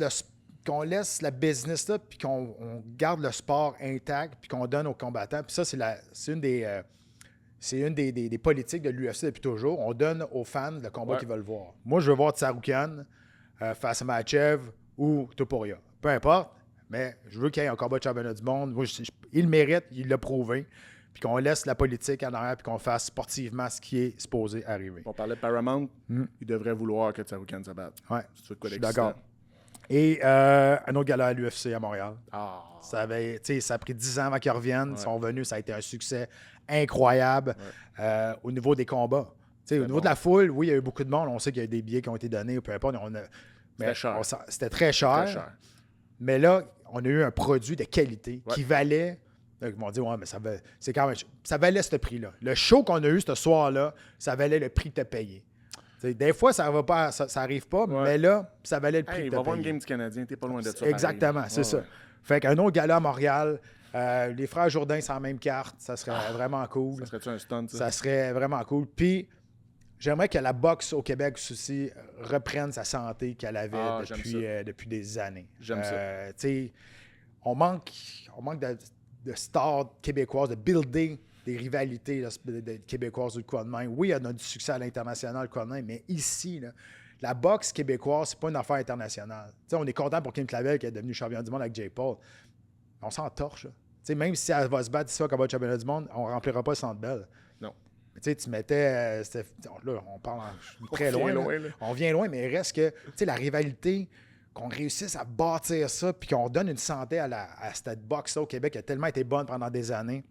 la business là, puis qu'on garde le sport intact, puis qu'on donne aux combattants. Puis ça, c'est une des politiques de l'UFC depuis toujours. On donne aux fans le combat Ouais. qu'ils veulent voir. Moi, je veux voir Tsaroukian face à Makhachev ou Topuria. Peu importe, mais je veux qu'il y ait un combat de championnat du monde. Moi, il le mérite, il l'a prouvé. Puis qu'on laisse la politique en arrière, puis qu'on fasse sportivement ce qui est supposé arriver. On parlait de Paramount, il devrait vouloir que Tsaroukian se batte. Ouais, C'est de quoi je suis d'excitant. d'accord. Et un autre gala à l'UFC à Montréal. Ah, Ça a pris 10 ans avant qu'ils reviennent. Ils sont venus, ça a été un succès incroyable au niveau des combats. Au niveau de la foule, oui, il y a eu beaucoup de monde. On sait qu'il y a eu des billets qui ont été donnés, peu importe. C'était cher. C'était très cher. très cher. Mais là, on a eu un produit de qualité Ouais. qui valait. Là, ils m'ont dit, ouais, mais c'est quand même. Ça valait ce prix-là. Le show qu'on a eu ce soir-là, ça valait le prix que tu as payé. T'sais, des fois, ça arrive pas, Ouais. mais là, ça valait le prix Hey, que il tu va as avoir une payé. game du Canadien, t'es pas loin de ça. Exactement, pareil. c'est Ouais, ça. ouais. Fait qu'un autre gala à Montréal, les frères Jourdain, c'est en même carte. Ça serait vraiment cool. Ça serait-tu un stunt, ça? Ça serait vraiment cool. Puis, j'aimerais que la boxe au Québec aussi reprenne sa santé qu'elle avait Ah, j'aime depuis des années. J'aime ça. Tu sais, on manque de stars québécoises, de builder des rivalités de québécoises ou de quoi de même. Oui, on a du succès à l'international, quoi de même, mais ici, là, la boxe québécoise, c'est pas une affaire internationale. Tu sais, on est content pour Kim Clavel qui est devenu champion du monde avec Jay Paul. On s'en torche. Là. Tu sais, même si elle va se battre ici comme championnat du monde, on ne remplira pas le Centre Bell. Non. Mais tu sais, tu mettais. Là, on parle très loin. Là. On vient loin, mais il reste que, tu sais, la rivalité, qu'on réussisse à bâtir ça, puis qu'on donne une santé à cette boxe-là au Québec qui a tellement été bonne pendant des années.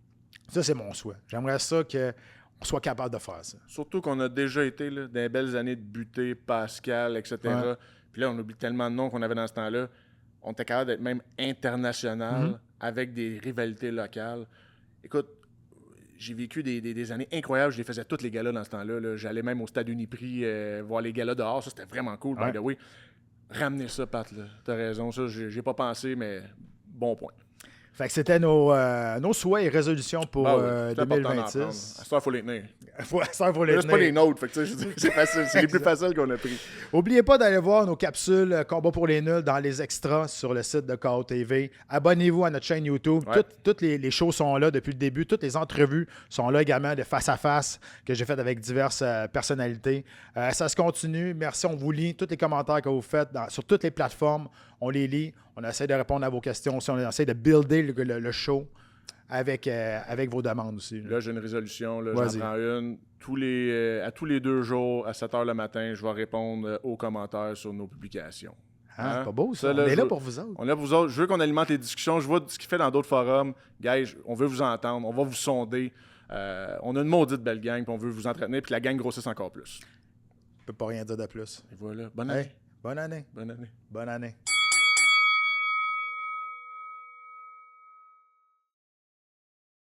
Ça, c'est mon souhait. J'aimerais ça qu'on soit capable de faire ça. Surtout qu'on a déjà été là, dans des belles années de Buté, Pascal, etc. Ouais. Puis là, on oublie tellement de noms qu'on avait dans ce temps-là. On était capable d'être même international avec des rivalités locales. Écoute, j'ai vécu des années incroyables. Je les faisais toutes les galas dans ce temps-là. Là. J'allais même au Stade Uniprix voir les galas dehors. Ça, c'était vraiment cool, by the way. Ramener ça, Pat. T'as raison. Ça, j'ai pas pensé, mais bon point. Fait que c'était nos souhaits et résolutions pour C'est important d'en prendre. 2026. À ce soir, il faut les tenir. Ça, faut les C'est pas les tenir. nôtres. Fait que, tu sais, je dis, c'est facile. C'est les plus faciles qu'on a pris. N'oubliez pas d'aller voir nos capsules Combat pour les nuls dans les extras sur le site de KO TV. Abonnez-vous à notre chaîne YouTube. Ouais. Toutes les shows sont là depuis le début. Toutes les entrevues sont là également de face à face que j'ai faites avec diverses personnalités. Ça se continue. Merci, on vous lit. Tous les commentaires que vous faites sur toutes les plateformes, on les lit. On essaie de répondre à vos questions aussi. On essaie de builder le show avec vos demandes aussi. Là, j'ai une résolution. Là, Vas-y. j'en prends une. À tous les 2 jours, à 7 h le matin, je vais répondre aux commentaires sur nos publications. Hein? Hein? Pas beau, ça. Ça, là, On est là je- pour vous autres. On est là pour vous autres. Je veux qu'on alimente les discussions. Je vois ce qu'il fait dans d'autres forums. Guys, on veut vous entendre. On va vous sonder. On a une maudite belle gang, puis on veut vous entretenir, puis que la gang grossisse encore plus. Je peux pas rien dire de plus. Et voilà. Bonne année. Hey, bonne année. Bonne année. Bonne année.